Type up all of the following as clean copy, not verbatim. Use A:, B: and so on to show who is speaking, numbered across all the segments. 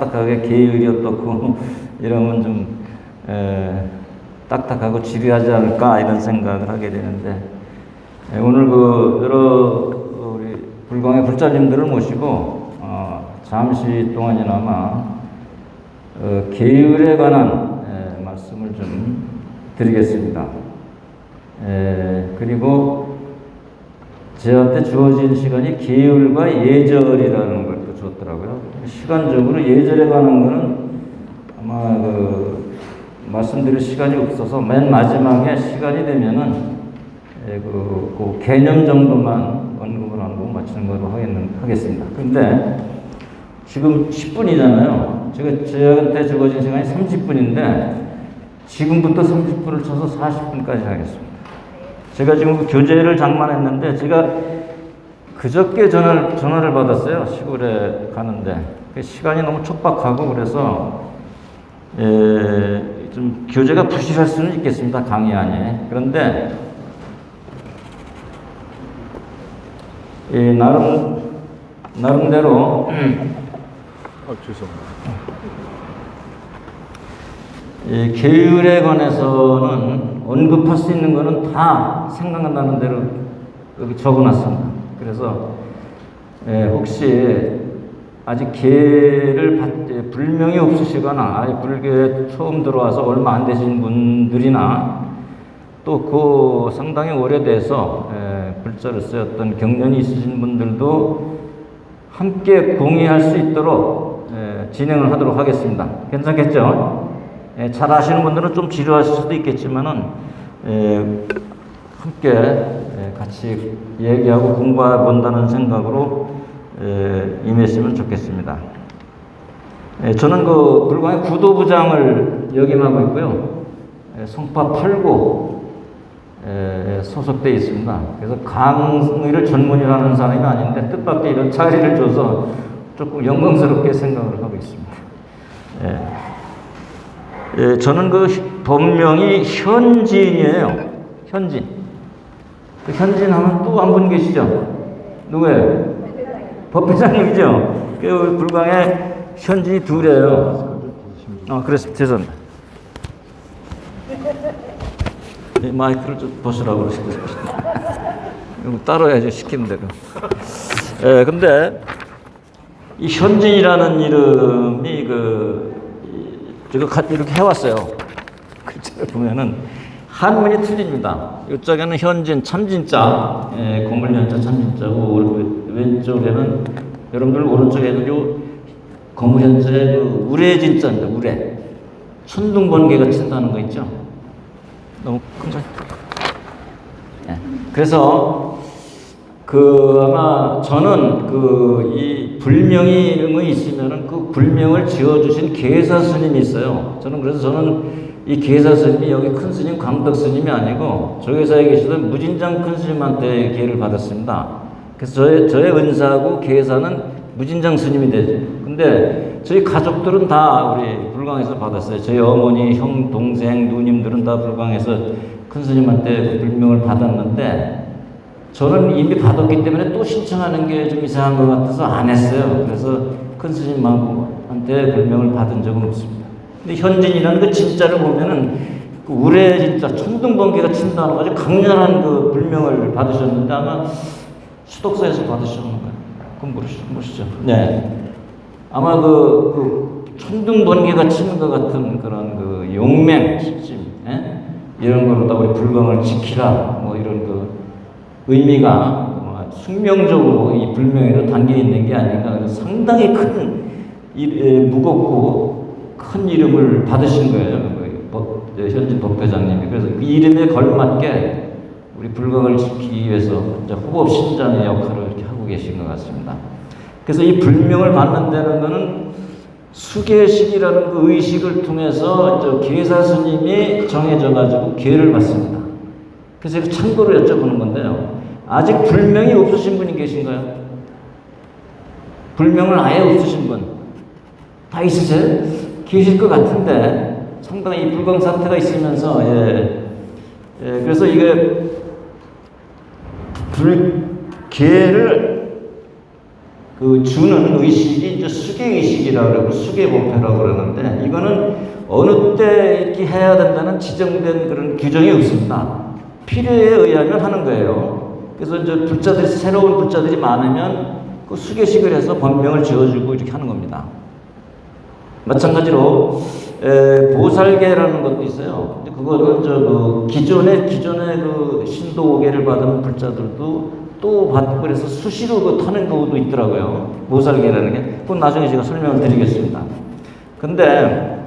A: 딱딱하게 게을이 어떻고 이러면 좀 딱딱하고 지루하지 않을까 이런 생각을 하게 되는데, 오늘 여러 우리 불광의 불자님들을 모시고 잠시 동안이나마 계율에 관한 말씀을 좀 드리겠습니다. 그리고 저한테 주어진 시간이 계율과 예절이라는 걸 또 줬더라고요. 시간적으로 예절에 관한 거는 아마 말씀드릴 시간이 없어서 맨 마지막에 시간이 되면은 그 개념 정도만 언급을 하고 마치는 걸로 하겠습니다. 근데 지금 10분이잖아요. 저한테 주어진 시간이 30분인데 지금부터 30분을 쳐서 40분까지 하겠습니다. 제가 지금 그 교재를 장만했는데 제가 그저께 전화를 받았어요. 시골에 가는데 시간이 너무 촉박하고 그래서 좀 교재가 부실할 수는 있겠습니다. 강의 그런데 나름대로
B: 죄송합니다.
A: 계율에 관해서는 언급할 수 있는 거는 다 생각나는 대로 여기 적어놨습니다. 그래서 혹시 아직 계를 불명이 없으시거나 아예 불교에 처음 들어와서 얼마 안 되신 분들이나 또 상당히 오래돼서 불자를 쓰였던 경련이 있으신 분들도 함께 공유할 수 있도록 진행을 하도록 하겠습니다. 괜찮겠죠? 잘 아시는 분들은 좀 지루하실 수도 있겠지만은 함께 같이 얘기하고 공부해 본다는 생각으로 임했으면 좋겠습니다. 저는 불광의 구도부장을 역임하고 있고요. 송파 8구에 소속되어 있습니다. 그래서 강의를 전문이로 하는 사람이 아닌데 뜻밖의 이런 자리를 줘서 조금 영광스럽게 생각을 하고 있습니다. 저는 본명이 현진이에요. 현진. 현진 하면 또 한 분 계시죠? 누구예요? 법회장님이죠? 불광에 현진이 둘이에요. 그래서 죄송합니다. 마이크를 좀 보시라고 그러시거든요. 따로 해야죠. 시키는 대로. 근데 이 현진이라는 이름이 제가 이렇게 해왔어요. 글자를 보면은 한문이 틀립니다. 이쪽에는 현진, 참진자, 건물연자, 참진자고 왼쪽에는 여러분들 오른쪽에는 요 건물연자의 우레진자입니다. 우레. 천둥번개가 친다는 거 있죠? 너무 큰가? 그래서 아마 저는 이 불명이 있으면은 그 불명을 지어주신 계사 스님이 있어요. 저는 이 계사 스님이 여기 큰 스님 광덕 스님이 아니고 조계사에 계시던 무진장 큰 스님한테 계를 받았습니다. 그래서 저의 은사하고 계사는 무진장 스님이 되죠. 근데 저희 가족들은 다 우리 불광에서 받았어요. 저희 어머니, 형, 동생, 누님들은 다 불광에서 큰 스님한테 불명을 받았는데 저는 이미 받았기 때문에 또 신청하는 게 좀 이상한 것 같아서 안 했어요. 그래서 큰 스님한테 불명을 받은 적은 없습니다. 근데 현진이라는 그 진짜를 보면은 우레 진짜 천둥번개가 친다는 아주 강렬한 불명을 받으셨는데 아마 수독사에서 받으셨는 거예요. 그럼 모르시죠? 네. 아마 천둥번개가 치는 것 같은 그런 용맹, 시심, 이런 거로다 우리 불광을 지키라, 이런 의미가 숙명적으로 이 불명에도 담겨 있는 게 아닌가. 상당히 무겁고 큰 이름을 받으신 거예요. 현진 법회장님이. 그래서 그 이름에 걸맞게 우리 불광을 지키기 위해서 호법 신장의 역할을 이렇게 하고 계신 것 같습니다. 그래서 이 불명을 받는다는 것은 수계식이라는 그 의식을 통해서 계사 스님이 정해져가지고 계를 받습니다. 그래서 제가 참고로 여쭤보는 건데요. 아직 불명이 없으신 분이 계신가요? 불명을 아예 없으신 분? 다 있으세요? 계실 것 같은데 상당히 이 불광 상태가 있으면서 그래서 이게 계를 그 주는 의식이 이제 수계의식이라고 그러고 수계법회라고 그러는데, 이거는 어느 때 이렇게 해야 된다는 지정된 그런 규정이 없습니다. 필요에 의하면 하는 거예요. 그래서 이제 불자들이, 새로운 불자들이 많으면 그 수계식을 해서 법명을 지어주고 이렇게 하는 겁니다. 마찬가지로 보살계라는 것도 있어요. 그거는 그 기존의 그 신도 5계를 받은 불자들도 또 받고 그래서 수시로 그 타는 경우도 있더라고요. 보살계라는 게. 그건 나중에 제가 설명을 드리겠습니다. 근데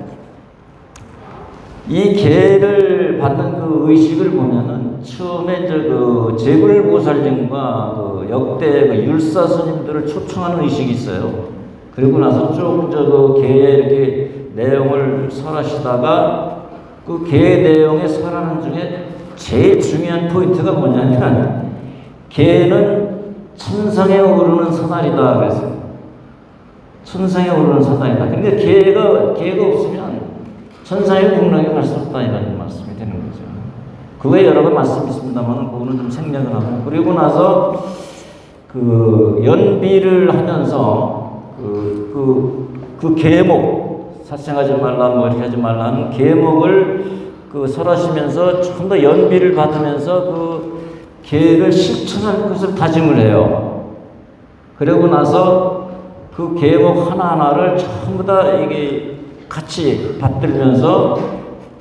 A: 이 계를 받는 그 의식을 보면은 처음에 이제 그 제불보살님과 그 역대 그 율사 스님들을 초청하는 의식이 있어요. 그리고 나서 쭉 그 계에 이렇게 내용을 설하시다가 그 계 내용의 설하는 중에 제일 중요한 포인트가 뭐냐면, 계는 천상에 오르는 사다리다 그랬어요. 천상에 오르는 사다리다. 근데 계가 없으면 천상에 공락에 갈 수 없다 이런 말씀이 되는 거죠. 그 외에 여러 가지 말씀이 있습니다만 그거는 좀 생략을 하고, 그리고 나서 그 연비를 하면서 그 계목,殺生하지 말라, 뭐 이렇게 하지 말라는 계목을 그 설하시면서 좀 더 연비를 받으면서 그 계를 실천할 것을 다짐을 해요. 그러고 나서 그 계목 하나하나를 전부 다 이게 같이 받들면서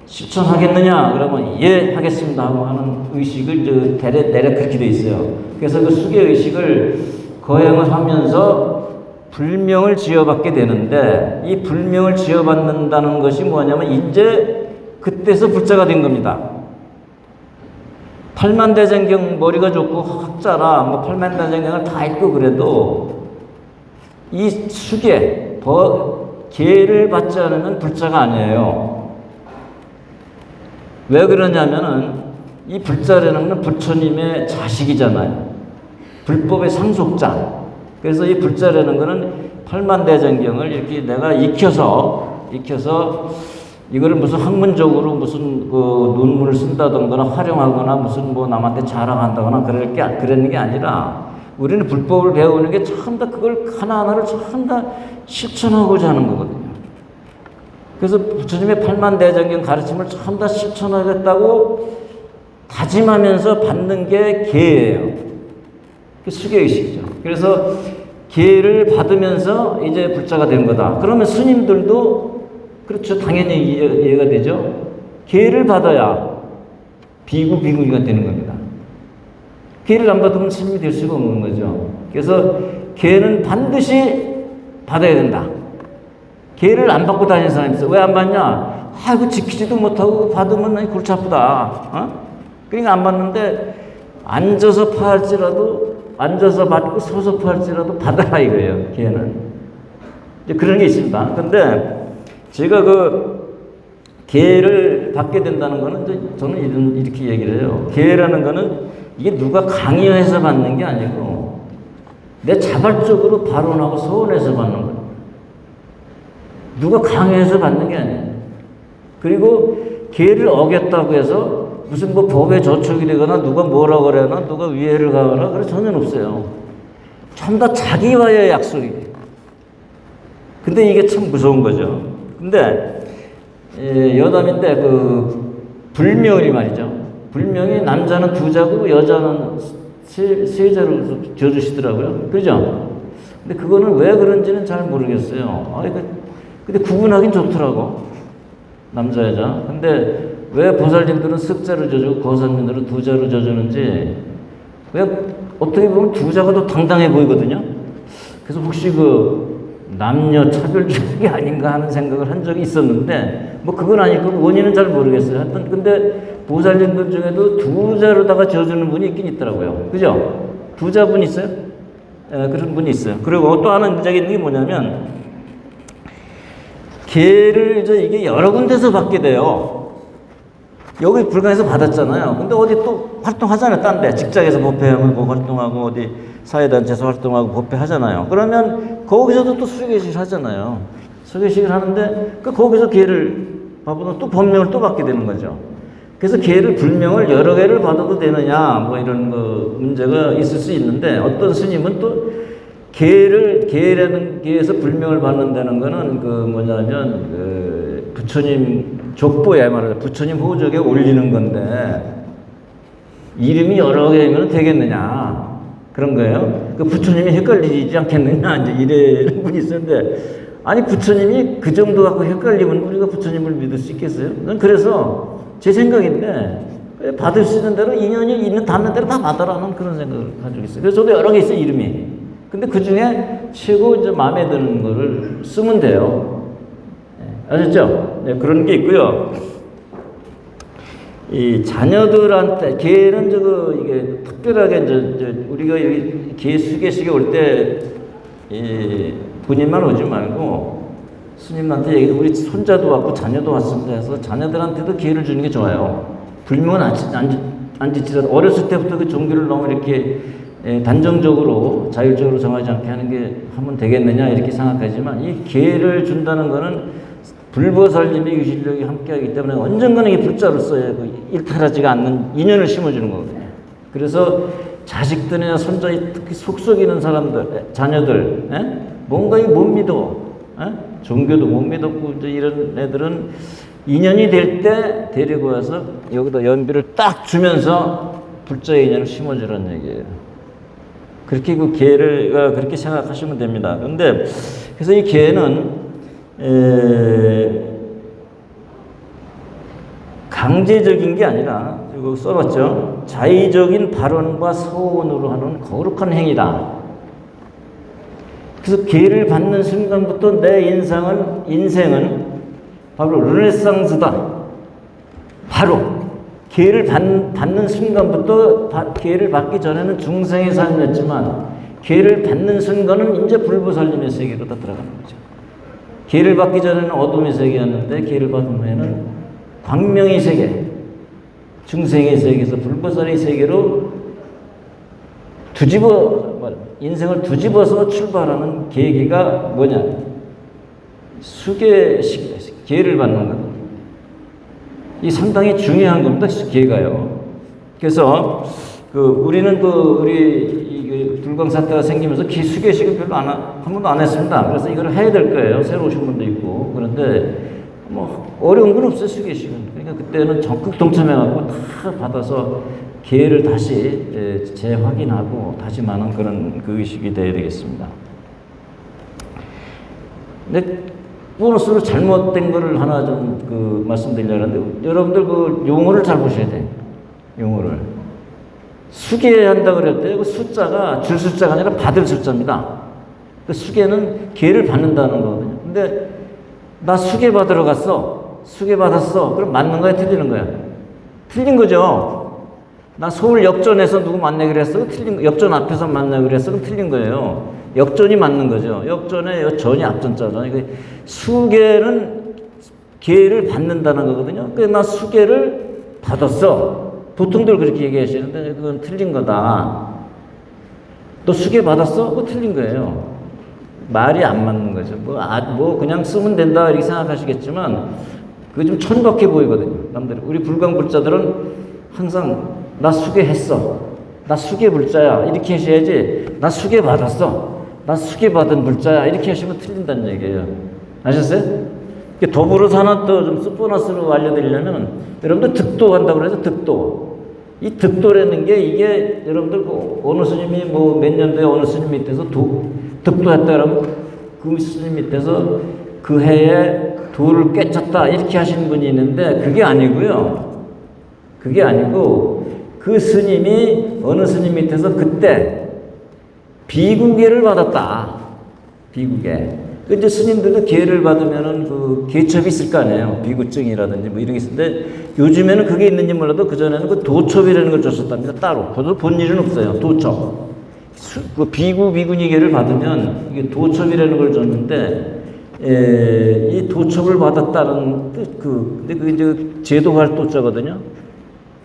A: 실천하겠느냐? 그러면 예, 하겠습니다 하고 하는 의식을 이제 대략 그렇게 돼 있어요. 그래서 그 수계 의식을 거행을 하면서 불명을 지어받게 되는데, 이 불명을 지어받는다는 것이 뭐냐면 이제 그때서 불자가 된 겁니다. 팔만대장경 머리가 좋고 학자라 뭐 팔만대장경을 다 읽고 그래도 이 수계, 계를 받지 않으면 불자가 아니에요. 왜 그러냐면은 이 불자라는 건 부처님의 자식이잖아요. 불법의 상속자. 그래서 이 불자라는 거는 팔만대장경을 이렇게 내가 익혀서 이거를 무슨 학문적으로 무슨 그 논문을 쓴다던가 활용하거나 무슨 뭐 남한테 자랑한다거나 그러는 게 아니라, 우리는 불법을 배우는 게 전부 다 그걸 하나하나를 전부 다 실천하고자 하는 거거든요. 그래서 부처님의 팔만대장경 가르침을 전부 다 실천하겠다고 다짐하면서 받는 게 계예요. 그게 수계의식이죠. 그래서 계를 받으면서 이제 불자가 된 거다. 그러면 스님들도 그렇죠. 당연히 이해가 되죠. 계를 받아야 비구비구이가 되는 겁니다. 계를 안 받으면 스님이 될 수가 없는 거죠. 그래서 계는 반드시 받아야 된다. 계를 안 받고 다니는 사람이 있어. 왜 안 받냐? 그 지키지도 못하고 받으면 골치 아프다. 그러니까 안 받는데, 앉아서 앉아서 받고 서서 파할지라도 받아라 이거예요. 계는. 이제 그런 게 있습니다. 근데 제가 그 계를 받게 된다는 거는 저는 이렇게 얘기를 해요. 계라는 거는 이게 누가 강요해서 받는 게 아니고 내 자발적으로 발언하고 서원해서 받는 거예요. 누가 강요해서 받는 게 아니에요. 그리고 계를 어겼다고 해서 무슨 뭐 법에 저촉이 되거나 누가 뭐라 그러나 누가 위해를 가거나 그런 전혀 없어요. 전부 다 자기와의 약속이에요. 근데 이게 참 무서운 거죠. 근데 여담인데 그 불명이 말이죠. 불명이 남자는 2자고 여자는 3자로 지어주시더라고요. 그죠? 근데 그거는 왜 그런지는 잘 모르겠어요. 근데 구분하긴 좋더라고. 남자, 여자. 근데 왜 보살님들은 습자로 져주고 거산님들은 2자로 져주는지, 왜 어떻게 보면 2자가 더 당당해 보이거든요. 그래서 혹시 그 남녀 차별적인 게 아닌가 하는 생각을 한 적이 있었는데, 뭐 그건 아니고 원인은 잘 모르겠어요. 하여튼 근데 보살님들 중에도 2자로다가 져주는 분이 있긴 있더라고요. 그죠? 2자분 있어요? 그런 분이 있어요. 그리고 또 하나 문제가 있는 게 뭐냐면, 계를 이게 여러 군데서 받게 돼요. 여기 불강에서 받았잖아요. 근데 어디 또 활동하잖아요. 딴 데. 직장에서 법회하면 뭐 활동하고, 어디 사회단체에서 활동하고 법회하잖아요. 그러면 거기서도 또 수계식을 하잖아요. 수계식을 하는데 거기서 계를 받으면 또 법명을 또 받게 되는 거죠. 그래서 계를 불명을 여러 개를 받아도 되느냐 뭐 이런 거 문제가 있을 수 있는데, 어떤 스님은 또 계라는 계에서 불명을 받는다는 거는 부처님 족보에 말하자 부처님 호적에 올리는 건데 이름이 여러 개면 되겠느냐 그런 거예요. 그 부처님이 헷갈리지 않겠느냐 이제 이래는 분이 있었는데 아니 부처님이 그 정도 갖고 헷갈리면 우리가 부처님을 믿을 수 있겠어요? 난 그래서 제 생각인데 받을 수 있는 대로 인연이 닿는 대로 다 받아라는 그런 생각을 가지고 있어요. 그래서 저도 여러 개 있어요 이름이. 근데 그 중에 최고 이제 마음에 드는 거를 쓰면 돼요. 아셨죠? 네, 그런 게 있고요. 이 자녀들한테 걔는 이게 특별하게 우리가 여기 개 수계식에 올 때 본인만 오지 말고 스님한테 얘기 우리 손자도 왔고 자녀도 왔습니다 해서 자녀들한테도 기회를 주는 게 좋아요. 불명은 안 지치더라도 어렸을 때부터 그 종교를 너무 이렇게 단정적으로 자율적으로 정하지 않게 하면 되겠느냐 이렇게 생각하지만 이 기회를 준다는 거는 불보살님의 유실력이 함께하기 때문에 언젠가는 이 불자로서의 일탈하지가 않는 인연을 심어주는 거거든요. 그래서 자식들이나 손자, 특히 속썩이는 사람들, 자녀들, 뭔가 못 믿어, 종교도 못 믿었고 이런 애들은 인연이 될 때 데리고 와서 여기다 연비를 딱 주면서 불자의 인연을 심어주라는 얘기예요. 그렇게 그 계를 그렇게 생각하시면 됩니다. 그런데 그래서 이 계는 강제적인 게 아니라 이거 써봤죠. 자의적인 발언과 서원으로 하는 거룩한 행위다. 그래서 계를 받는 순간부터 내 인생은 바로 르네상스다. 바로 계를 받는 순간부터 계를 받기 전에는 중생의 삶이었지만 계를 받는 순간은 이제 불보살님의 세계로 다 들어가는 거죠. 계를 받기 전에는 어둠의 세계였는데 계를 받은 후에는 광명의 세계, 중생의 세계에서 불보살의 세계로 인생을 뒤집어서 출발하는 계기가 뭐냐? 수계식, 계를 받는 것. 이 상당히 중요한 겁니다. 계가요. 그래서 우리는 우리 불광 사태가 생기면서 수계식은 별로 한 번도 안 했습니다. 그래서 이걸 해야 될 거예요. 새로 오신 분도 있고. 그런데 어려운 건 없어요. 수계식은. 그러니까 그때는 적극 동참해갖고 다 받아서 계를 다시 재확인하고 다짐하는 그런 그 의식이 되어야 되겠습니다. 근데 보너스로 잘못된 거를 하나 좀 말씀드리려고 하는데 여러분들 용어를 잘 보셔야 돼요. 용어를. 수계한다 그럴 때 그 숫자가 줄 숫자가 아니라 받을 숫자입니다. 그 수계는 계를 받는다는 거거든요. 근데 나 수계 받으러 갔어. 수계 받았어. 그럼 맞는 거야? 틀리는 거야? 틀린 거죠. 나 서울 역전에서 누구 만나기로 했어? 틀린 거. 역전 앞에서 만나기로 했어? 그럼 틀린 거예요. 역전이 맞는 거죠. 역전에 전이 앞전자죠. 수계는 계를 받는다는 거거든요. 그래서 나 수계를 받았어. 보통들 그렇게 얘기하시는데 그건 틀린 거다. 너 수계 받았어? 그거 틀린 거예요. 말이 안 맞는 거죠. 그냥 쓰면 된다 이렇게 생각하시겠지만 그게 좀 천박해 보이거든요. 남들이. 우리 불광불자들은 항상 나 수계했어. 나 수계 불자야. 이렇게 하셔야지. 나 수계 받았어. 나 수계 받은 불자야. 이렇게 하시면 틀린다는 얘기예요. 아셨어요? 더불어서 하나 또 좀 보너스로 알려드리려면 여러분들 득도한다고 해서 득도. 이 득도라는 게 이게 여러분들 어느 스님이 몇 년도에 어느 스님 밑에서 득도했다 그러면 그 스님 밑에서 그 해에 도를 깨쳤다 이렇게 하시는 분이 있는데 그게 아니고요. 그게 아니고 그 스님이 어느 스님 밑에서 그때 비구계를 받았다. 비구계. 이제 스님들도 계를 받으면은 계첩이 있을 거 아니에요. 비구증이라든지 이런 게 있는데 요즘에는 그게 있는지 몰라도 그전에는 도첩이라는 걸 줬었답니다. 따로. 그것도 본 일은 없어요. 도첩. 비구니계를 받으면 이게 도첩이라는 걸 줬는데 이 도첩을 받았다는 근데 그게 이제 제도할 도자거든요.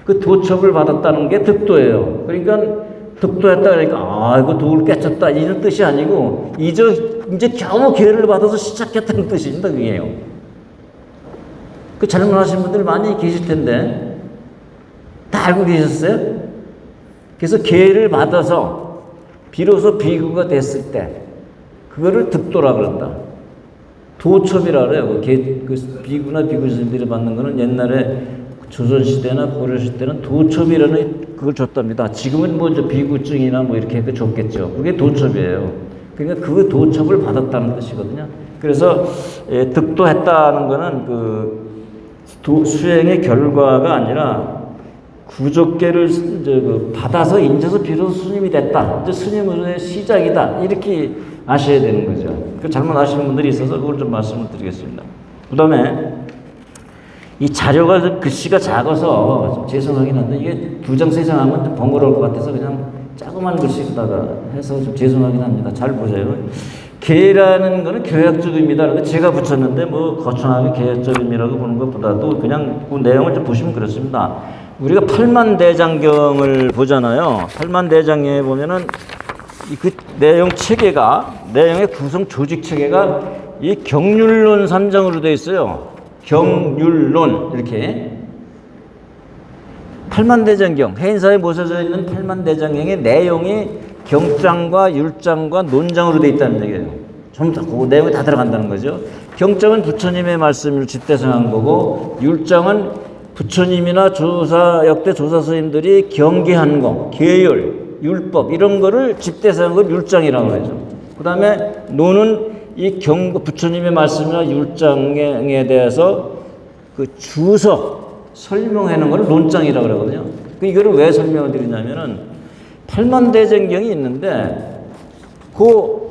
A: 그 도첩을 받았다는 게 득도예요. 그러니까 득도했다 그러니까 이거 도를 깨쳤다 이런 뜻이 아니고 이제 겨우 기회를 받아서 시작했다는 뜻입니다. 그게요. 그 잘못하신 분들 많이 계실 텐데 다 알고 계셨어요? 그래서 기회를 받아서 비로소 비구가 됐을 때 그거를 득도라 그런다. 도첩이라 그래요. 그 비구나 비구 스님들이 받는 거는 옛날에 조선시대나 고려시대는 도첩이라는 그걸 줬답니다. 지금은 뭐 비구증이나 뭐 이렇게 줬겠죠. 그게 도첩이에요. 그러니까 그 도첩을 받았다는 뜻이거든요. 그래서 득도했다는 거는 그 수행의 결과가 아니라 구족계를 받아서 인져서 비로소 스님이 됐다. 이제 스님의 시작이다. 이렇게 아셔야 되는 거죠. 그 잘못 아시는 분들이 있어서 그걸 좀 말씀을 드리겠습니다. 그 다음에 이 자료가 글씨가 작아서 좀 죄송하긴 한데 이게 2장 3장 하면 좀 번거로울 것 같아서 그냥 조그만 글씨에다가 해서 좀 죄송하긴 합니다. 잘 보세요. 계라는 거는 교약적 의미다. 제가 붙였는데 뭐 거창하게 계약적 의미라고 보는 것보다도 그냥 그 내용을 좀 보시면 그렇습니다. 우리가 팔만대장경을 보잖아요. 팔만대장경에 보면은 그 내용 체계가, 내용의 구성 조직 체계가 이 경률론 3장으로 되어 있어요. 경률론, 이렇게. 팔만대장경, 해인사에 모셔져 있는 팔만대장경의 내용이 경장과 율장과 논장으로 되어 있다는 얘기예요. 전부 다, 그 내용이 다 들어간다는 거죠. 경장은 부처님의 말씀을 집대성한 거고, 율장은 부처님이나 역대 조사 스님들이 경계한 거, 계율, 율법 이런 거를 집대성한 걸 율장이라고 하죠. 그 다음에 논은 이 부처님의 말씀이나 율장에 대해서 그 주석 설명하는 걸 논장이라고 그러거든요. 이거를 왜 설명을 드리냐면은 팔만대장경이 있는데 그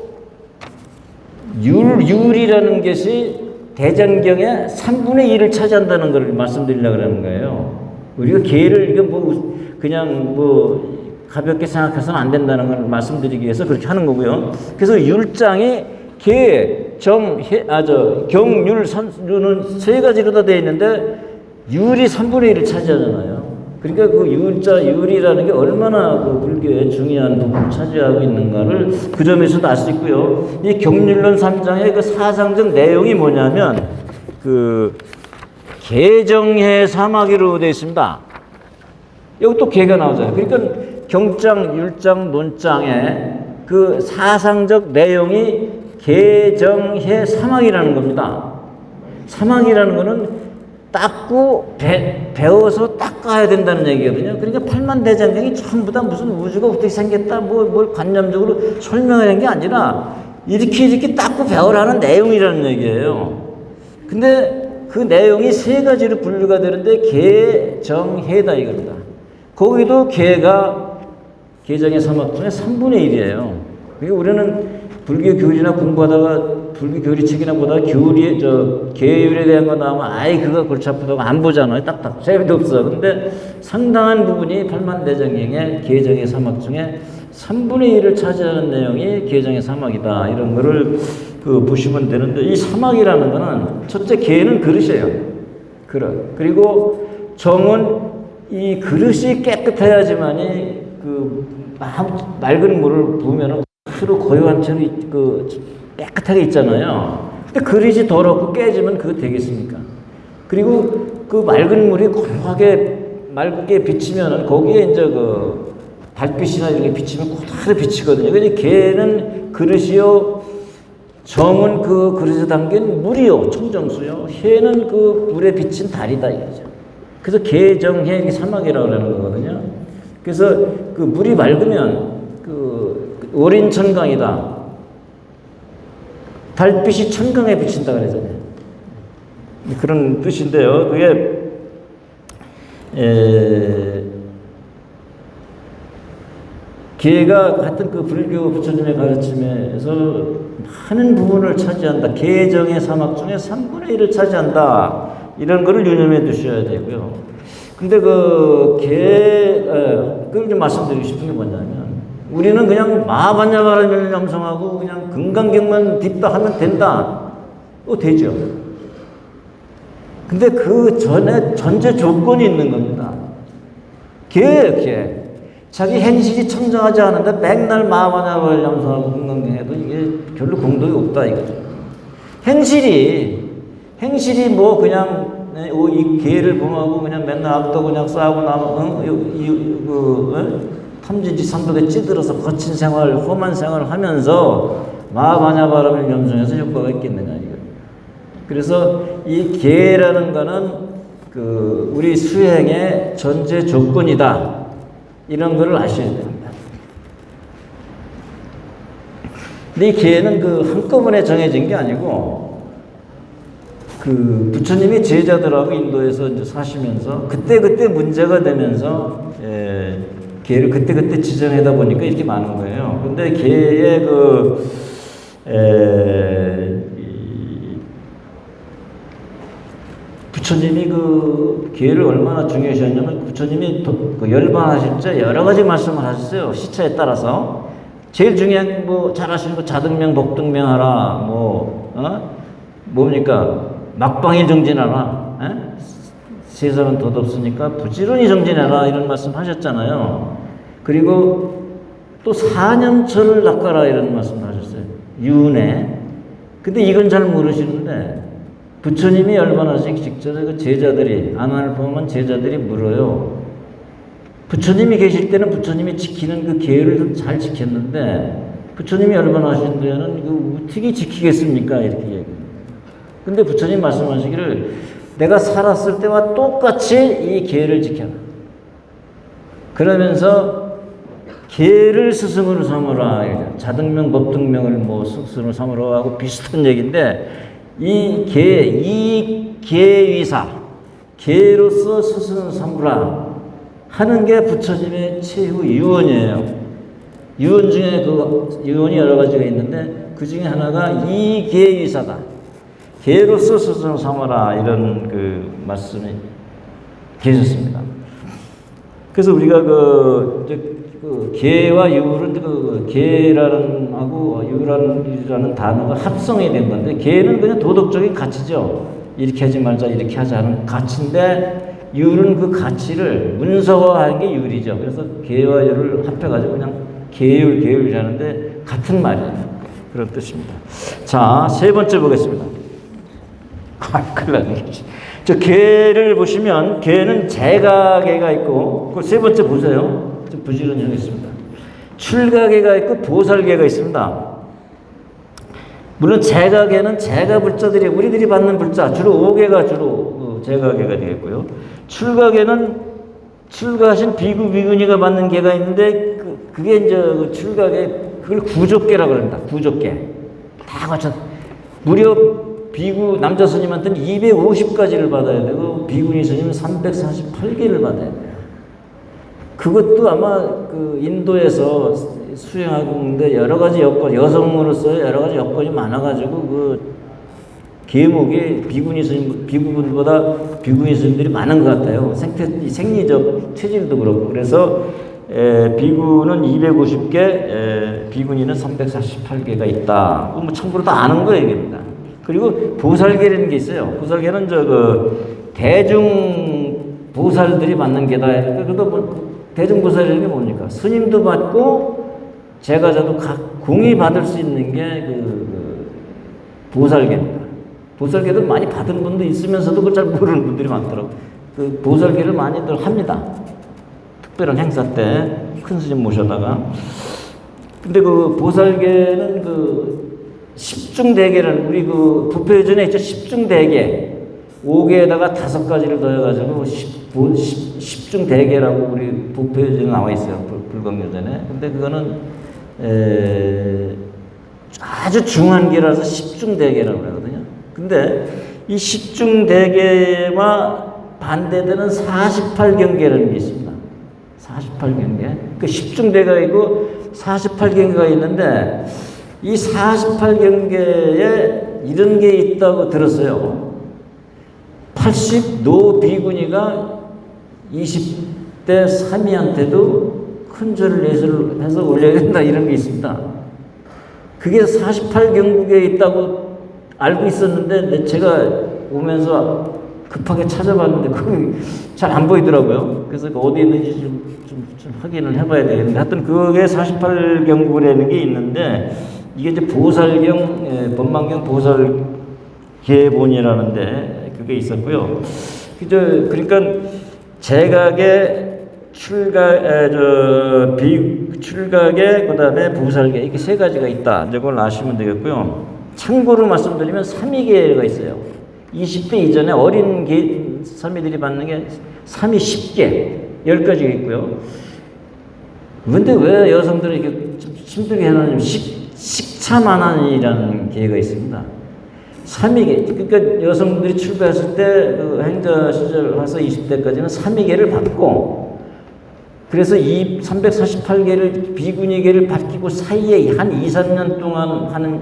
A: 율이라는 것이 대장경의 3분의 1을 차지한다는 걸 말씀드리려고 그러는 거예요. 우리가 계를 이거 뭐 그냥 뭐 가볍게 생각해서는 안 된다는 걸 말씀드리기 위해서 그렇게 하는 거고요. 그래서 율장이 계, 정, 경률, 산유는 3가지로 다 되어 있는데 율이 3분의 1을 차지하잖아요. 그러니까 그 율이라는 게 얼마나 그 불교의 중요한 부분을 차지하고 있는가를 그 점에서도 알 수 있고요. 이 경률론 3장의 그 사상적 내용이 뭐냐면 그 계정해 사마귀로 되어 있습니다. 여기 또 계가 나오잖아요. 그러니까 경장, 율장, 논장의 그 사상적 내용이 계정해 사막이라는 겁니다. 사막이라는 거는 닦고 배워서 닦아야 된다는 얘기거든요. 그러니까 팔만대장경이 전부 다 무슨 우주가 어떻게 생겼다 뭘 관념적으로 설명하는 게 아니라 이렇게 닦고 배우라는 내용이라는 얘기예요. 근데 그 내용이 3가지로 분류가 되는데 계정해다 이겁니다. 거기도 계정의 사막 중에 3분의 1이에요. 그러니까 우리는 불교 교리나 공부하다가 불교 교리 책이나 보다가 계율에 대한 거 나오면 아이 그거 골치 아프다고 안 보잖아요. 딱딱 재미도 없어. 근데 상당한 부분이 팔만대장경의 계정의 사막 중에 3분의 1을 차지하는 내용이 계정의 사막이다. 이런 거를 보시면 되는데 이 사막이라는 거는 첫째 계는 그릇이에요. 그릇. 그리고 정은 이 그릇이 깨끗해야지만이 맑은 물을 부으면 서로 고요한 채로 깨끗하게 있잖아요. 근데 그릇이 더럽고 깨지면 그거 되겠습니까? 그리고 그 맑은 물이 고요하게 맑게 비치면 거기에 이제 달빛이나 이런 게 비치면 고다로 비치거든요. 그러니까 개는 그릇이요, 정은 그 그릇에 담긴 물이요, 청정수요, 해는 그 물에 비친 달이다 이거죠. 그래서 개정해 사막이라고 하는 거거든요. 그래서 그 물이 맑으면 어린 천강이다. 달빛이 천강에 비친다 그러잖아요. 그런 뜻인데요. 그게 개가 같은 그 불교 부처님의 가르침에서 많은 부분을 차지한다. 계정의 사막 중에 3분의 1을 차지한다. 이런 거를 유념해 두셔야 되고요. 근데 그걸 좀 말씀드리고 싶은 게 뭐냐면, 우리는 그냥 마반야바라밀 염성하고 그냥 금강경만 뒷박하면 된다. 되죠. 근데 그 전에 전제 조건이 있는 겁니다. 걔. 자기 행실이 청정하지 않은데 맨날 마반야바라밀 염성하고 금강경해도 이게 별로 공덕이 없다 이거죠. 행실이 뭐 그냥 이 개를 범하고 그냥 맨날 앞도 그냥 싸우고 나면 삼진지 삼독에 찌들어서 거친 생활, 험한 생활을 하면서 마하바냐바람을 염성해서 효과가 있겠느냐 이거. 그래서 이 계라는 거는 그 우리 수행의 전제 조건이다. 이런 거를 아셔야 됩니다. 근데 이 계는 그 한꺼번에 정해진 게 아니고 그 부처님이 제자들하고 인도에서 이제 사시면서 그때그때 문제가 되면서 계를 그때그때 지정하다 보니까 이렇게 많은 거예요. 근데 계의 부처님이 그 계를 얼마나 중요시하냐면 부처님이 그 열반하실 때 여러 가지 말씀을 하셨어요. 시차에 따라서. 제일 중요한 뭐 잘하시는 거 자등명 복등명 하라. 뭡니까? 막방일 정진하라. 세상은 덧없으니까 부지런히 정진해라. 이런 말씀 하셨잖아요. 그리고 또 4년철을 낚아라. 이런 말씀 하셨어요. 유은혜. 근데 이건 잘 모르시는데 부처님이 열반하시기 직전에 그 제자들이 안안을 보면 제자들이 물어요. 부처님이 계실 때는 부처님이 지키는 그 계율을 좀 잘 지켰는데 부처님이 열반하신 데는 그 어떻게 지키겠습니까? 이렇게 얘기해요. 근데 부처님 말씀하시기를 내가 살았을 때와 똑같이 이 계를 지켜라. 그러면서 계를 스승으로 삼으라. 자등명 법등명을 뭐 스승으로 삼으라 하고 비슷한 얘기인데 이 계위사 계로서 스승을 삼으라 하는 게 부처님의 최후 유언이에요. 유언 중에 그 유언이 여러 가지가 있는데 그 중에 하나가 이 계위사다. 계로서 스승을 삼아라 이런 그 말씀이 계셨습니다. 그래서 우리가 그 계와 유를 그 계라는 하고 유라는 단어가 합성이 된 건데 계는 그냥 도덕적인 가치죠. 이렇게 하지 말자 이렇게 하자 하는 가치인데 유는 그 가치를 문서화한 게 유리죠. 그래서 계와 유를 합해가지고 그냥 계율하는데 같은 말이에요. 그런 뜻입니다. 자, 세 번째 보겠습니다. 큰일 났네. 저 계를 보시면 계는 재가계가 있고 그 세 번째 보세요. 좀 부지런히 하겠습니다. 출가계가 있고 보살계가 있습니다. 물론 재가계는 재가 불자들이 우리들이 받는 불자 주로 5계가 주로 재가계가 되겠고요. 출가계는 출가하신 비구 비구니가 받는 계가 있는데 그게 이제 그 출가계 그걸 구족계라고 합니다. 구족계 다 거쳐 무려 비구 남자 스님한테는 250가지를 받아야 되고 비구니 스님은 348개를 받아야 돼요. 그것도 아마 그 인도에서 수행하고 있는데 여러 가지 여건, 여성으로서 여러 가지 여건이 많아가지고 그 계목이 비구니 스님, 비구분보다 비구니 스님들이 많은 것 같아요. 생리적 체질도 그렇고. 그래서 비구는 250개, 비구니는 348개가 있다. 뭐 참고로 다 아는 거 얘기입니다. 그리고 보살계라는 게 있어요. 보살계는 대중 보살들이 받는 게다. 그래도 뭐 대중 보살이라는 게 뭡니까? 스님도 받고 제가자도 각 공이 받을 수 있는 게 보살계입니다. 보살계도 많이 받은 분도 있으면서도 그걸 잘 모르는 분들이 많더라고요. 그 보살계를 많이들 합니다. 특별한 행사 때 큰 스님 모셔다가. 근데 그 보살계는 십중대계를 우리 그 부패전에 있죠. 십중대계 5개에다가 5가지를 더해가지고 십중대계라고 우리 부패전에 나와 있어요. 불광요전에. 근데 그거는 아주 중한 계라서 십중대계라고 그러거든요. 근데 이 십중대계와 반대되는 48경계라는 게 있습니다. 48경계. 그 십중대가 있고 48경계가 있는데 이 48경계에 이런 게 있다고 들었어요. 80노 비구니가 20대 사미한테도 큰 절을 예술을 해서 올려야 된다 이런 게 있습니다. 그게 48경국에 있다고 알고 있었는데 제가 오면서 급하게 찾아봤는데 그게 잘 안 보이더라고요. 그래서 어디에 있는지 좀 확인을 해봐야 되겠는데 하여튼 그게 48경국이라는 게 있는데 이게 이제 보살경, 법망경 보살계본이라는데 그게 있었고요. 그러니까 제각의 출각에 그다음에 부살계 이렇게 세 가지가 있다. 이제 그걸 아시면 되겠고요. 참고로 말씀드리면 삼위계가 있어요. 20대 이전에 어린 삼위들이 받는 게 삼위 10개, 10가지가 있고요. 근데 왜 여성들은 이렇게 좀 힘들게 해놨냐면 식차만한이라는 계가 있습니다. 3위계, 그러니까 여성들이 출가했을 때 그 행자 시절 와서 20대까지는 3위계를 받고, 그래서 348계를 비구니계를 받기고 사이에 한 2, 3년 동안 하는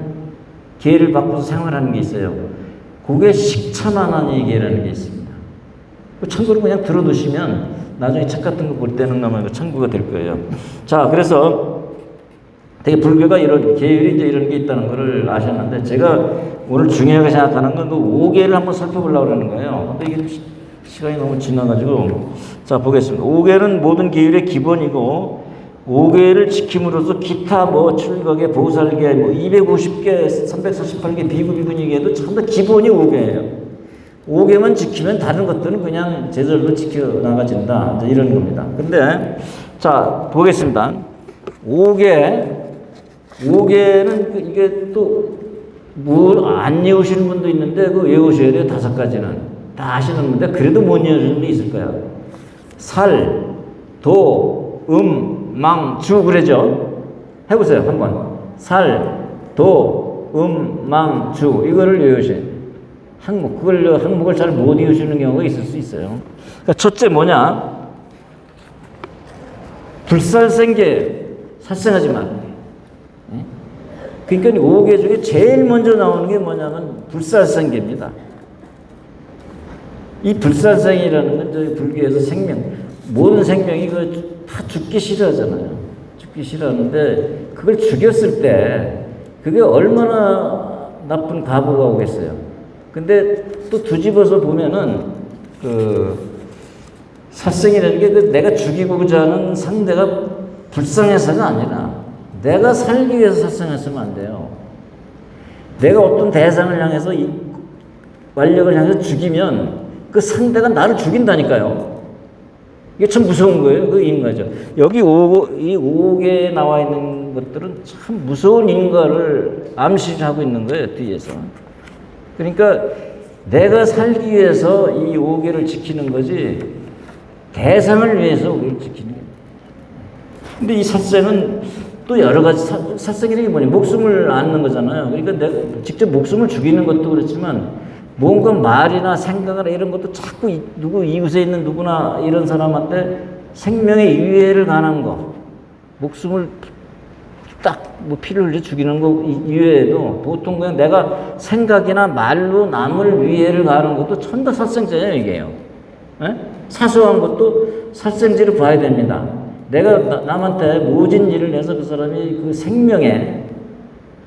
A: 계를 받고서 생활하는 게 있어요. 그게 식차만한이 계라는 게 있습니다. 참고로 그냥 들어두시면 나중에 책 같은 거 볼 때는 아마 참고가 될 거예요. 자, 그래서 되게 불교가 이런 계율이 이제 이런 게 있다는 것을 아셨는데, 제가 오늘 중요하게 생각하는 건 그 5계를 한번 살펴보려고 그러는 거예요. 근데 이게 시간이 너무 지나가지고, 자, 보겠습니다. 5계는 모든 계율의 기본이고, 5계를 지킴으로써 기타 뭐 출각계, 보살계, 뭐 250개, 348개 비구니계도 전부 다 기본이 5계예요. 5개만 지키면 다른 것들은 그냥 제절로 지켜나가진다. 이제 이런 겁니다. 근데, 자, 보겠습니다. 5개는 이게 또, 안 외우시는 분도 있는데, 그 외우셔야 돼요. 5가지는. 다 아시는 분인데, 그래도 못 외우시는 분도 있을 거예요. 살, 도, 망, 주, 그러죠? 해보세요. 한번. 살, 도, 망, 주. 이거를 외우셔야 돼요. 항목을 잘 못 이으시는 경우가 있을 수 있어요. 그러니까 첫째 뭐냐? 불살생계, 살생하지 마. 그러니까 5개 중에 제일 먼저 나오는 게 뭐냐면 불살생계입니다. 이 불살생이라는 건 저희 불교에서 생명, 모든 생명이 다 죽기 싫어하잖아요. 죽기 싫어하는데 그걸 죽였을 때 그게 얼마나 나쁜 가부가 오겠어요. 근데 또 뒤집어서 보면은 그 살생이라는 게 내가 죽이고자 하는 상대가 불쌍해서가 아니라 내가 살기 위해서 살생했으면 안 돼요. 내가 어떤 대상을 향해서 완력을 향해서 죽이면 그 상대가 나를 죽인다니까요. 이게 참 무서운 거예요. 그 인과죠. 여기 이 5개에 나와 있는 것들은 참 무서운 인과를 암시하고 있는 거예요. 뒤에서. 그러니까 내가 살기 위해서 이 5개를 지키는 거지 대상을 위해서 우리를 지키는 거예요. 근데 이 살생은 또 여러 가지 살생이라는 게 뭐냐? 목숨을 앗는 거잖아요. 그러니까 내가 직접 목숨을 죽이는 것도 그렇지만 뭔가 말이나 생각이나 이런 것도 자꾸 누구 이웃에 있는 누구나 이런 사람한테 생명의 유해를 가하는 거, 목숨을 딱 뭐 피를 흘려 죽이는 거 이외에도 보통 그냥 내가 생각이나 말로 남을 위해를 가하는 것도 전부 살생죄예요, 이게요. 에? 사소한 것도 살생죄로 봐야 됩니다. 내가 남한테 모진 일을 해서 그 사람이 그 생명에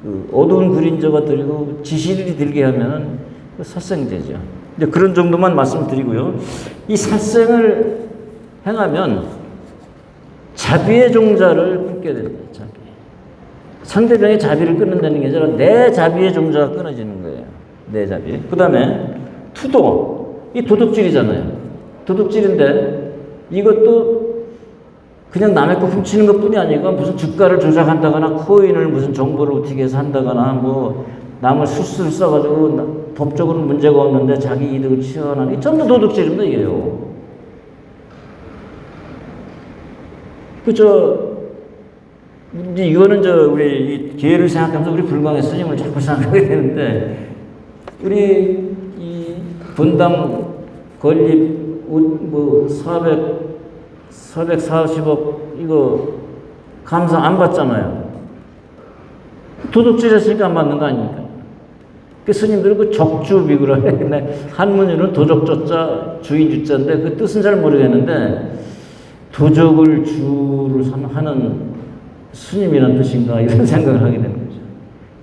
A: 그 어두운 그림자가 들고 지시를 들게 하면은 그 살생죄죠. 이제 그런 정도만 말씀드리고요. 이 살생을 행하면 자비의 종자를 끊게 됩니다. 자비. 상대방의 자비를 끊는다는 게 아니라 내 자비의 종자가 끊어지는 거예요. 내 자비. 그 다음에 투도. 이 도둑질이잖아요. 도둑질인데 이것도 그냥 남의 거 훔치는 것뿐이 아니고 무슨 주가를 조작한다거나 코인을 무슨 정보를 어떻게 해서 한다거나 뭐 남을 수수를 써가지고 법적으로는 문제가 없는데 자기 이득을 취하는 이 전부 도둑질입니다. 이게요. 이거는 우리 이 기회를 생각하면서 우리 불광의 스님을 자꾸 생각하게 되는데, 우리 이 분당 건립 뭐 440억 이거 감사 안 받잖아요. 도둑질 했으니까 안 받는 거 아닙니까? 그 스님들은 그 적주비구라 해. 한문으로는 도적조자 주인 주자인데 그 뜻은 잘 모르겠는데 도적을 주로 하는 스님이란 뜻인가 이런 생각을 하게 되는 거죠.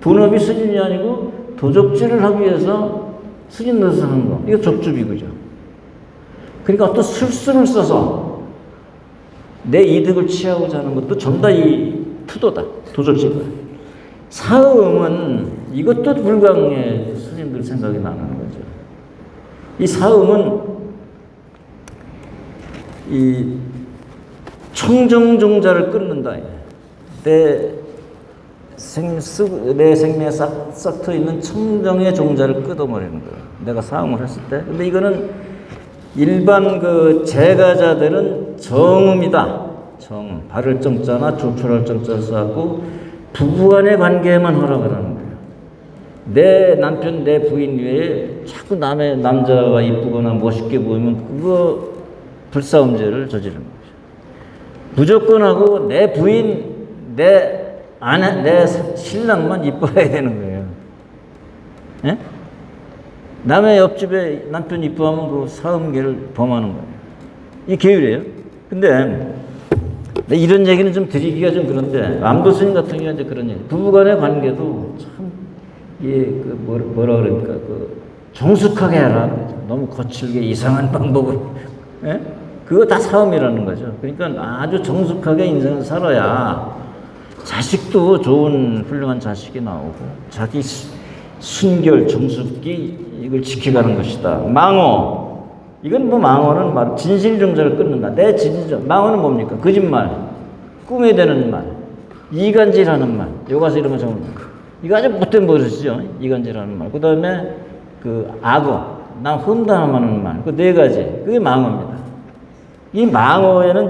A: 본업이 스님이 아니고 도적질을 하기 위해서 스님 노릇을 하는 거. 이거 적주비구죠. 그러니까 어떤 술수를 써서 내 이득을 취하고자 하는 것도 전부 다 이 투도다. 도적질이다. 사음은 이것도 불광의 스님들 생각이 나는 거죠. 이 사음은 청정종자를 끊는다. 내 생명에 싹터 있는 청정의 종자를 끊어버리는 거예요. 내가 사음을 했을 때. 근데 이거는 일반 그 제가자들은 정음이다. 정음. 발을 정자나 조촐할 정자를 써갖고 부부간의 관계에만 허락을 하는 거예요. 내 남편, 내 부인 외에 자꾸 남의 남자가 이쁘거나 멋있게 보이면 그거 불사음죄를 저지르는 거죠. 무조건 하고 내 부인, 내 아내, 내 신랑만 이뻐야 되는 거예요. 예? 남의 옆집에 남편 이뻐하면 그 사음계를 범하는 거예요. 이 계율이에요. 근데 이런 얘기는 좀 드리기가 좀 그런데 암도 스님 같은 경우는 이제 그런 얘기. 부부간의 관계도 참 뭐라 그러니까 정숙하게 해라. 너무 거칠게 이상한 방법으로. 예? 그거 다 사음이라는 거죠. 그러니까 아주 정숙하게 인생을 살아야 자식도 좋은 훌륭한 자식이 나오고 자기 순결 정숙기 이걸 지켜가는 것이다. 망어. 이건 뭐 망어는 말 진실정자를 끊는다. 내 진실정. 망어는 뭡니까? 거짓말, 꿈에 대는 말, 이간질하는 말. 요가서 이러면 정말 이거 아주 못된 버릇이죠. 이간질하는 말. 그 다음에 그 악어, 남 험담하는 말. 그 네 가지. 그게 망어입니다. 이 망어에는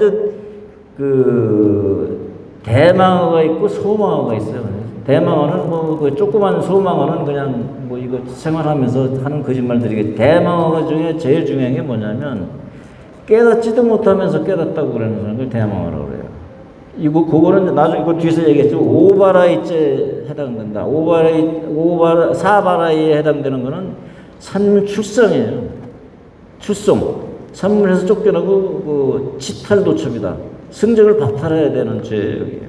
A: 대망어가 있고 소망어가 있어요. 대망어는 그 조그만 소망어는 그냥 이거 생활하면서 하는 거짓말들이겠지. 대망어가 중에 제일 중요한 게 뭐냐면 깨닫지도 못하면서 깨닫다고 그러는 사람을 대망어라고 그래요. 그거는 나중에 이거 뒤에서 얘기했죠. 오바라이죄에 해당된다. 사바라이에 해당되는 거는 산문 출성이에요. 출성. 산문에서 쫓겨나고 치탈도첩이다. 승적을 박탈해야 되는 죄예요.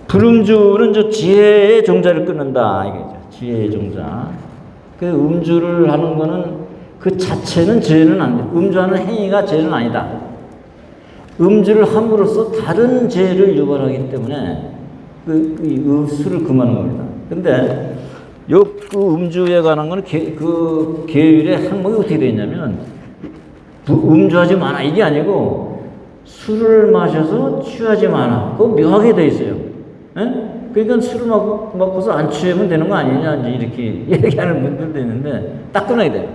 A: 불음주는 저 지혜의 종자를 끊는다. 이게죠. 지혜의 종자. 그 음주를 하는 거는 그 자체는 죄는 안 돼. 음주하는 행위가 죄는 아니다. 음주를 함으로써 다른 죄를 유발하기 때문에 술을 금하는 겁니다. 근데 그 음주에 관한 거는 그 계율의 항목이 어떻게 되어 있냐면 음주하지 마라 이게 아니고 술을 마셔서 취하지 마라. 그거 묘하게 돼 있어요. 에? 그러니까 술을 먹고서 안 취하면 되는 거 아니냐 이렇게 얘기하는 분들도 있는데 딱 끊어야 돼요.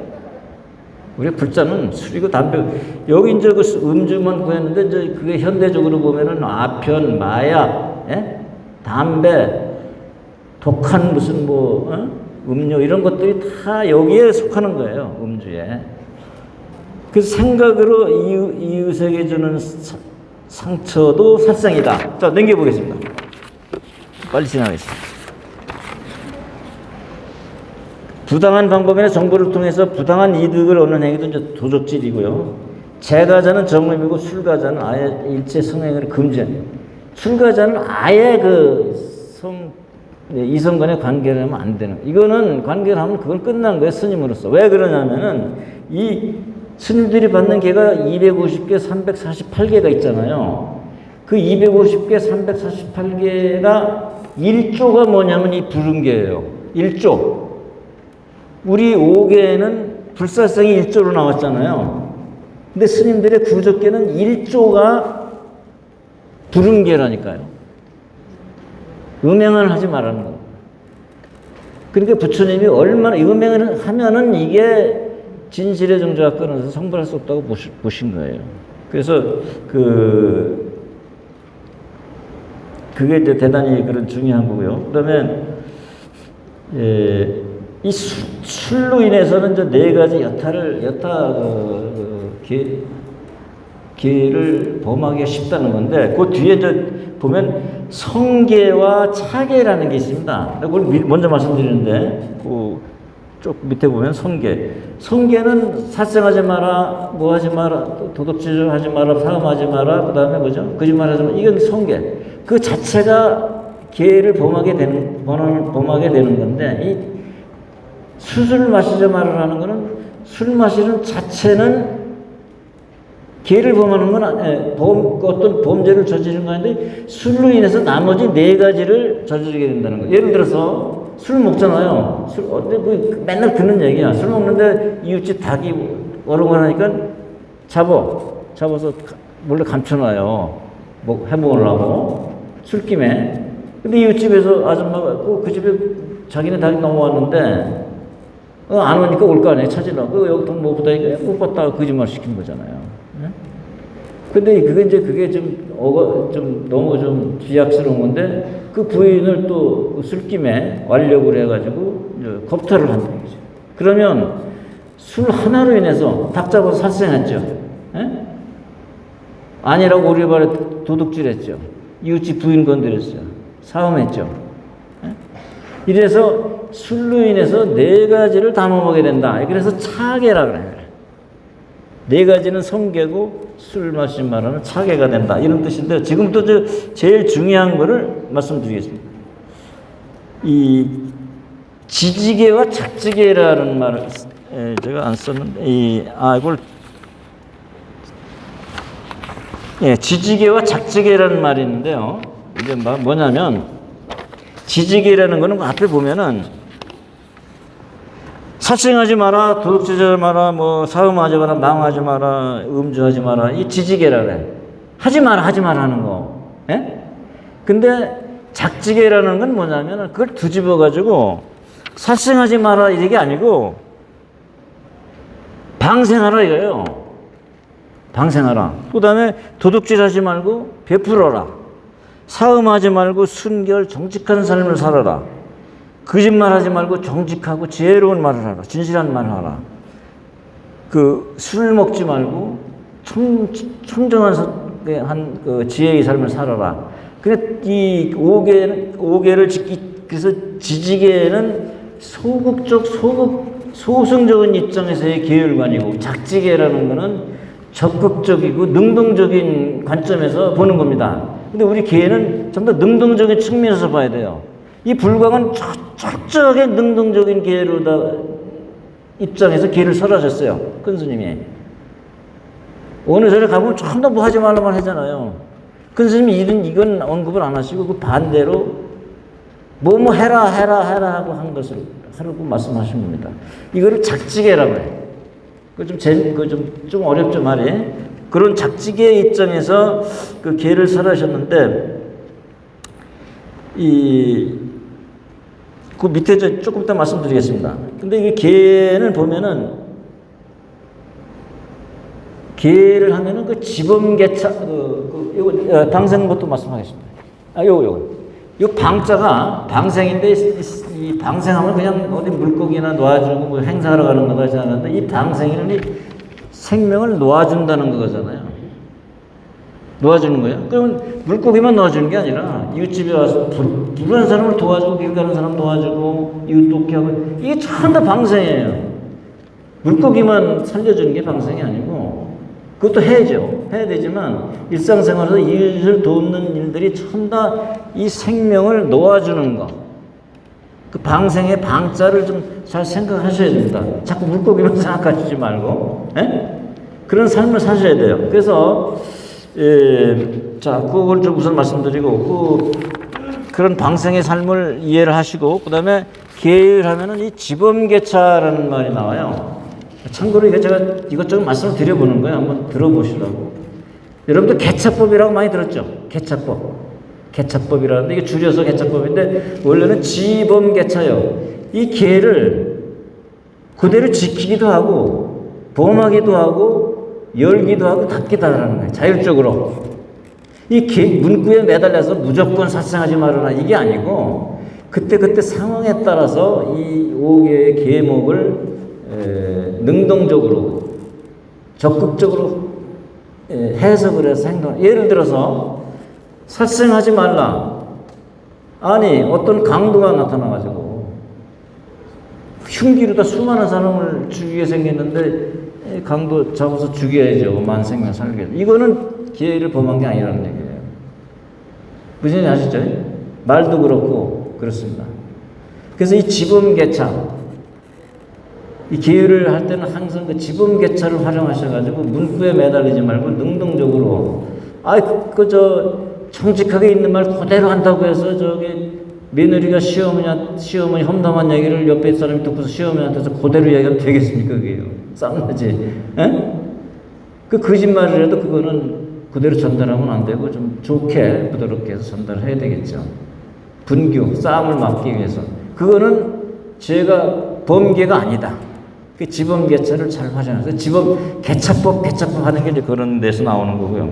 A: 우리 불자는 술이고 담배 여기 이제 그 음주만 구했는데 이제 그게 현대적으로 보면은 아편, 마약, 담배, 독한 무슨 음료 이런 것들이 다 여기에 속하는 거예요. 음주에. 그 생각으로 이웃에게 주는 상처도 살상이다. 자, 넘겨보겠습니다. 빨리 지나가겠습니다. 부당한 방법이나 정보를 통해서 부당한 이득을 얻는 행위도 이제 도적질이고요. 제가자는 정음이고 술가자는 아예 일체 성행을 금지합니다. 술가자는 아예 이성 간의 관계를 하면 안 되는 거예요. 이거는 관계를 하면 그건 끝난 거예요. 스님으로서. 왜 그러냐면은 이 스님들이 받는 개가 250개, 348개가 있잖아요. 그 250개, 348개가 1조가 뭐냐면 이 불음계예요. 1조. 우리 5개는 불살생이 1조로 나왔잖아요. 근데 스님들의 구적계는 1조가 불음계라니까요. 음행을 하지 말라는 거예요. 그러니까 부처님이 얼마나 음행을 하면은 이게 진실의 정자가 끊어서 성불할 수 없다고 보신 거예요. 그래서 그게 이제 대단히 그런 중요한 거고요. 그다음에 이 술로 인해서는 이제 네 가지 계를 범하기가 쉽다는 건데 그 뒤에 이제 보면 성계와 차계라는 게 있습니다. 그걸 먼저 말씀드리는데 쭉 밑에 보면 성계는 살생하지 마라, 뭐 하지 마라, 도덕질 하지 마라, 사음하지 마라, 그 다음에 뭐죠? 거짓말하지 마라. 이건 성계. 그 자체가 계를 범하게 되는 건데, 이 술을 마시지 말라는 거는 술 마시는 자체는 계를 범하는 건 어떤 범죄를 저지르는 거 아닌데 술로 인해서 나머지 네 가지를 저지르게 된다는 거예요. 예를 들어서 술 먹잖아요. 맨날 듣는 얘기야. 술 먹는데 이웃집 닭이 어른거하니까 잡아서 몰래 감춰놔요. 뭐 해먹으려고 술김에. 근데 이웃집에서 아줌마가 그 집에 자기네 달이 넘어왔는데 안 오니까 올 거 아니에요. 찾으려고. 여기 돈 못 받다니까 못 받다가 거짓말 시킨 거잖아요. 예? 근데 그게 좀 너무 좀 비약스러운 건데 그 부인을 또 술김에 완력을 해가지고 겁탈을 한다는 거죠. 그러면 술 하나로 인해서 닭 잡아서 살생했죠. 예? 아니라고 오리발에 도둑질했죠. 이웃집 부인 건드렸어요. 사음했죠. 예? 이래서 술로 인해서 네 가지를 담아먹게 된다. 그래서 차계라 그래요. 네 가지는 성계고 술 마시지 말하는 차계가 된다. 이런 뜻인데 지금부터 제일 중요한 거를 말씀드리겠습니다. 이 지지계와 작지계라는 말을 제가 안 썼는데 이걸 지지계와 작지계라는 말이 있는데요. 이게 뭐냐면 지지계라는 거는 그 앞에 보면은 살생하지 마라, 도둑질하지 마라, 뭐 사음하지 마라, 망하지 마라, 음주하지 마라. 이 지지계라 그래. 하지 마라 하는 거. 예? 근데 작지계라는 건 뭐냐면 그걸 뒤집어 가지고 살생하지 마라 이게 아니고 방생하라 이거예요. 방생하라. 그다음에 도둑질하지 말고 베풀어라. 사음하지 말고 순결 정직한 삶을 살아라. 거짓말하지 말고 정직하고 지혜로운 말을 하라. 진실한 말을 하라. 술 먹지 말고 청정한 그 지혜의 삶을 살아라. 근데 이 5개를 그래서 지지계는 소승적인 입장에서의 계율관이고 작지계라는 거는 적극적이고 능동적인 관점에서 보는 겁니다. 근데 우리 계는 전부 다 능동적인 측면에서 봐야 돼요. 이 불광은 철저하게 능동적인 계로다 입장에서 계를 설하셨어요. 큰 스님이. 어느 절에 가보면 전부 다 뭐 하지 말라만 하잖아요. 큰 스님이 이건 언급을 안 하시고 그 반대로 뭐 해라 하고 한 것을 하라고 말씀하신 겁니다. 이거를 작지계라고 해요. 좀 어렵죠, 말이. 그런 작지계 입장에서 그 계를 설하셨는데, 그 밑에 조금 이따 말씀드리겠습니다. 근데 이 계는 보면은, 계를 하면은 그 지범계차, 이거 방생부터 말씀하겠습니다. 요 방자가 방생인데, 이 방생하면 그냥 어디 물고기나 놓아주고 뭐 행사하러 가는 거다 생각하는데, 이 방생이는 이 생명을 놓아준다는 거잖아요. 놓아주는 거예요. 그러면 물고기만 놓아주는 게 아니라 이웃집에 와서 불우한 사람을 도와주고 길 가는 사람 도와주고 이웃 돕게 하고 이게 전부 다 방생이에요. 물고기만 살려주는 게 방생이 아니고 그것도 해야죠. 해야 되지만 일상생활에서 이웃을 돕는 일들이 전부 다 이 생명을 놓아주는 거. 그 방생의 방자를 좀 잘 생각하셔야 됩니다. 자꾸 물고기만 생각하시지 말고. 그런 삶을 사셔야 돼요. 그래서 자, 그걸 좀 우선 말씀드리고, 그런 방생의 삶을 이해를 하시고, 그 다음에 계율하면은 이 지범계차라는 말이 나와요. 참고로 이거 제가 이것저것 말씀을 드려보는 거예요. 한번 들어보시라고. 여러분들 개차법이라고 많이 들었죠? 개차법이라는데, 이게 줄여서 개차법인데, 원래는 지범계차요. 이 계를 그대로 지키기도 하고, 범하기도 하고, 열기도 하고 닫기도 하라는 거예요. 자율적으로. 이 문구에 매달려서 무조건 살생하지 말아라 이게 아니고 그때 상황에 따라서 이 5개의 계목을 능동적으로 적극적으로 해석을 해서 행동. 예를 들어서 살생하지 말라. 아니 어떤 강도가 나타나가지고 흉기로다 수많은 사람을 죽이게 생겼는데 강도 잡아서 죽여야죠. 만생명 살게. 이거는 계를 범한 게 아니라는 얘기예요. 무슨 얘기 아시죠? 말도 그렇고 그렇습니다. 그래서 이 지범계차, 이 계율을 할 때는 항상 그 지범계차를 활용하셔가지고 문구에 매달리지 말고 능동적으로 정직하게 있는 말 그대로 한다고 해서 며느리가 시어머니 험담한 얘기를 옆에 사람이 듣고서 시어머니한테서 그대로 얘기하면 되겠습니까? 그게요. 쌍나지. 그 거짓말을 해도 그거는 그대로 전달하면 안 되고 좀 좋게 부드럽게 해서 전달해야 되겠죠. 분규, 싸움을 막기 위해서. 그거는 죄가 범계가 아니다. 그 지범 개체를 잘 활용해서 지범 개차법 하는 게 이제 그런 데서 나오는 거고요.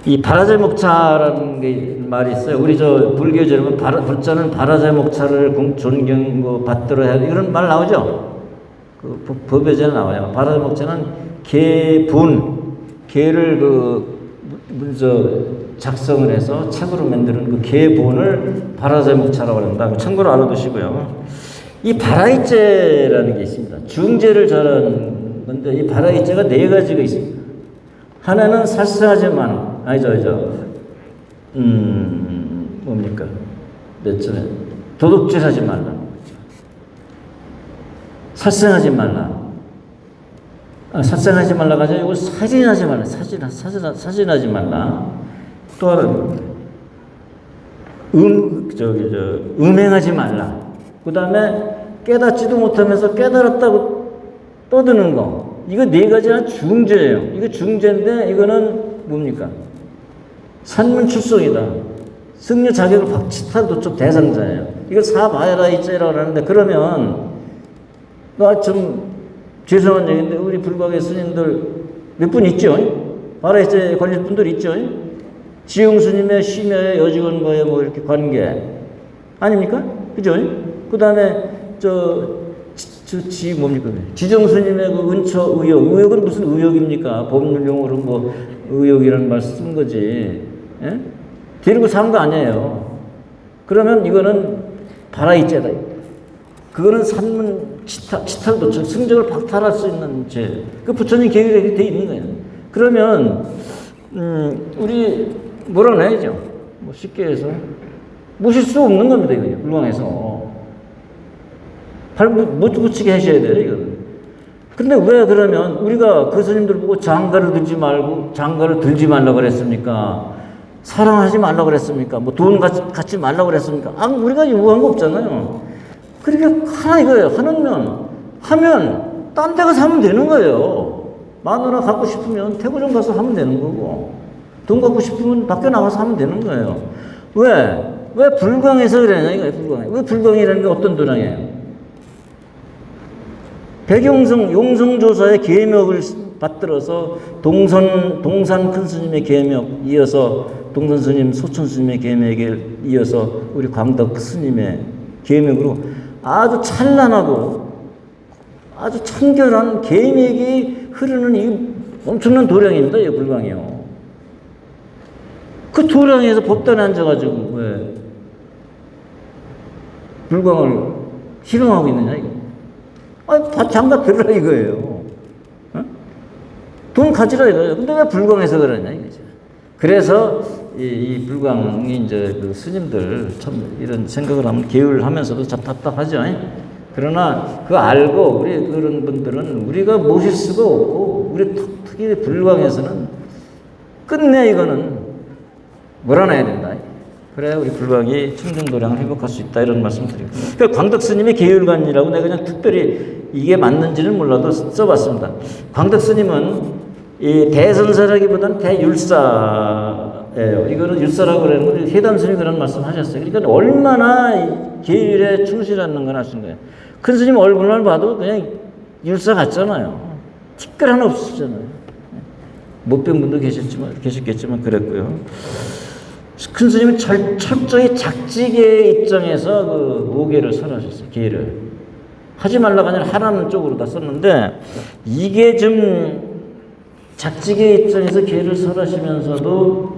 A: 이 바라제목차라는 게 말이 있어요. 우리 저 불교제 여러분 불자는 바라제목차를 존경 뭐 받들어야 돼 이런 말 나오죠. 그 법에제 나와요. 바라제목차는 개를 문서 작성을 해서 책으로 만드는 그 개본을 바라제목차라고 합니다. 참고로 알아두시고요. 이 바라이제라는 게 있습니다. 중제를 전하는 건데 이 바라이제가 네 가지가 있습니다. 하나는 살생하지만 뭡니까? 몇 절에 도둑질하지 말라. 살생하지 말라. 살생하지 말라가 아니라 이거 사진하지 말라. 사진하지 말라. 또 하나는 음행하지 말라. 그 다음에 깨닫지도 못하면서 깨달았다고 떠드는 거. 이거 네 가지가 중죄예요. 이거 중죄인데 이거는 뭡니까? 산문출석이다. 승려 자격을 박치탈 도촉 대상자예요. 이걸 사바라이죄라고 하는데 그러면 좀 죄송한 얘기인데 우리 불광의 스님들 몇 분 있죠? 바라이죄 걸릴 분들 있죠? 지용 스님의 심야의 여직원과의 뭐 이렇게 관계 아닙니까? 그죠? 그 다음에 뭡니까? 지정 스님의 그 은처 의혹은 무슨 의혹입니까? 법률용어로 뭐 의혹이라는 말 쓴 거지. 예? 데리고 산 거 아니에요. 그러면 이거는 바라이죄다. 그거는 산문 치탈도 승적을 박탈할 수 있는 죄. 그 부처님 계율에 돼 있는 거예요. 그러면 우리 몰아내야죠. 뭐 쉽게 해서 모실 수 없는 겁니다. 이거 불광에서 발 못 붙이게 하셔야 돼요. 이거는. 근데 왜 그러면 우리가 그 스님들 보고 장가를 들지 말라고 그랬습니까? 사랑하지 말라고 그랬습니까? 뭐 돈 갖지 말라고 그랬습니까? 우리가 요구한 거 없잖아요. 그러니까 하나 이거예요. 하면 딴 데 가서 하면 되는 거예요. 마누라 갖고 싶으면 태고점 가서 하면 되는 거고 돈 갖고 싶으면 밖에 나가서 하면 되는 거예요. 왜 불광에서 그러냐 이거예요. 왜 불광이라는 게 어떤 도량이에요? 용성조사의 계명을 받들어서 동산 큰 스님의 계명 이어서 동산 스님, 소천 스님의 계명에 이어서 우리 광덕 스님의 계명으로 아주 찬란하고 아주 청결한 계명이 흐르는 이 엄청난 도량입니다. 이 불광이요. 그 도량에서 법단에 앉아가지고 왜 불광을 희롱하고 있느냐 이거. 장가 들으라 이거예요. 어? 돈 가지라 이거예요. 근데 왜 불광해서 그러냐 이거죠. 그래서 이 불광이 이제 그 스님들 참 이런 생각을 하면 계율하면서도 참 답답하죠. 그러나 그거 알고 우리 그런 분들은 우리가 모실 수가 없고 우리 특히 불광에서는 끝내 이거는 몰아내야 된다. 그래야 우리 불광이 충정도량을 회복할 수 있다 이런 말씀 드리고 그 광덕스님의 계율관이라고 내가 그냥 특별히 이게 맞는지는 몰라도 써봤습니다. 광덕스님은 이 대선사라기보다는 대율사예요. 이거는 율사라고 그러는 건 해담스님이 그런 말씀 하셨어요. 그러니까 얼마나 계율에 충실하는 건 하신 거예요. 큰 스님 얼굴만 봐도 그냥 율사 같잖아요. 티끌 하나 없으시잖아요. 못 뵌 분도 계셨겠지만 그랬고요. 큰 스님은 철저히 작직의 입장에서 그 5계를 설하셨어요. 계를 하지 말라고 아니라 하라는 쪽으로 다 썼는데 이게 좀 작직의 입장에서 계를 설하시면서도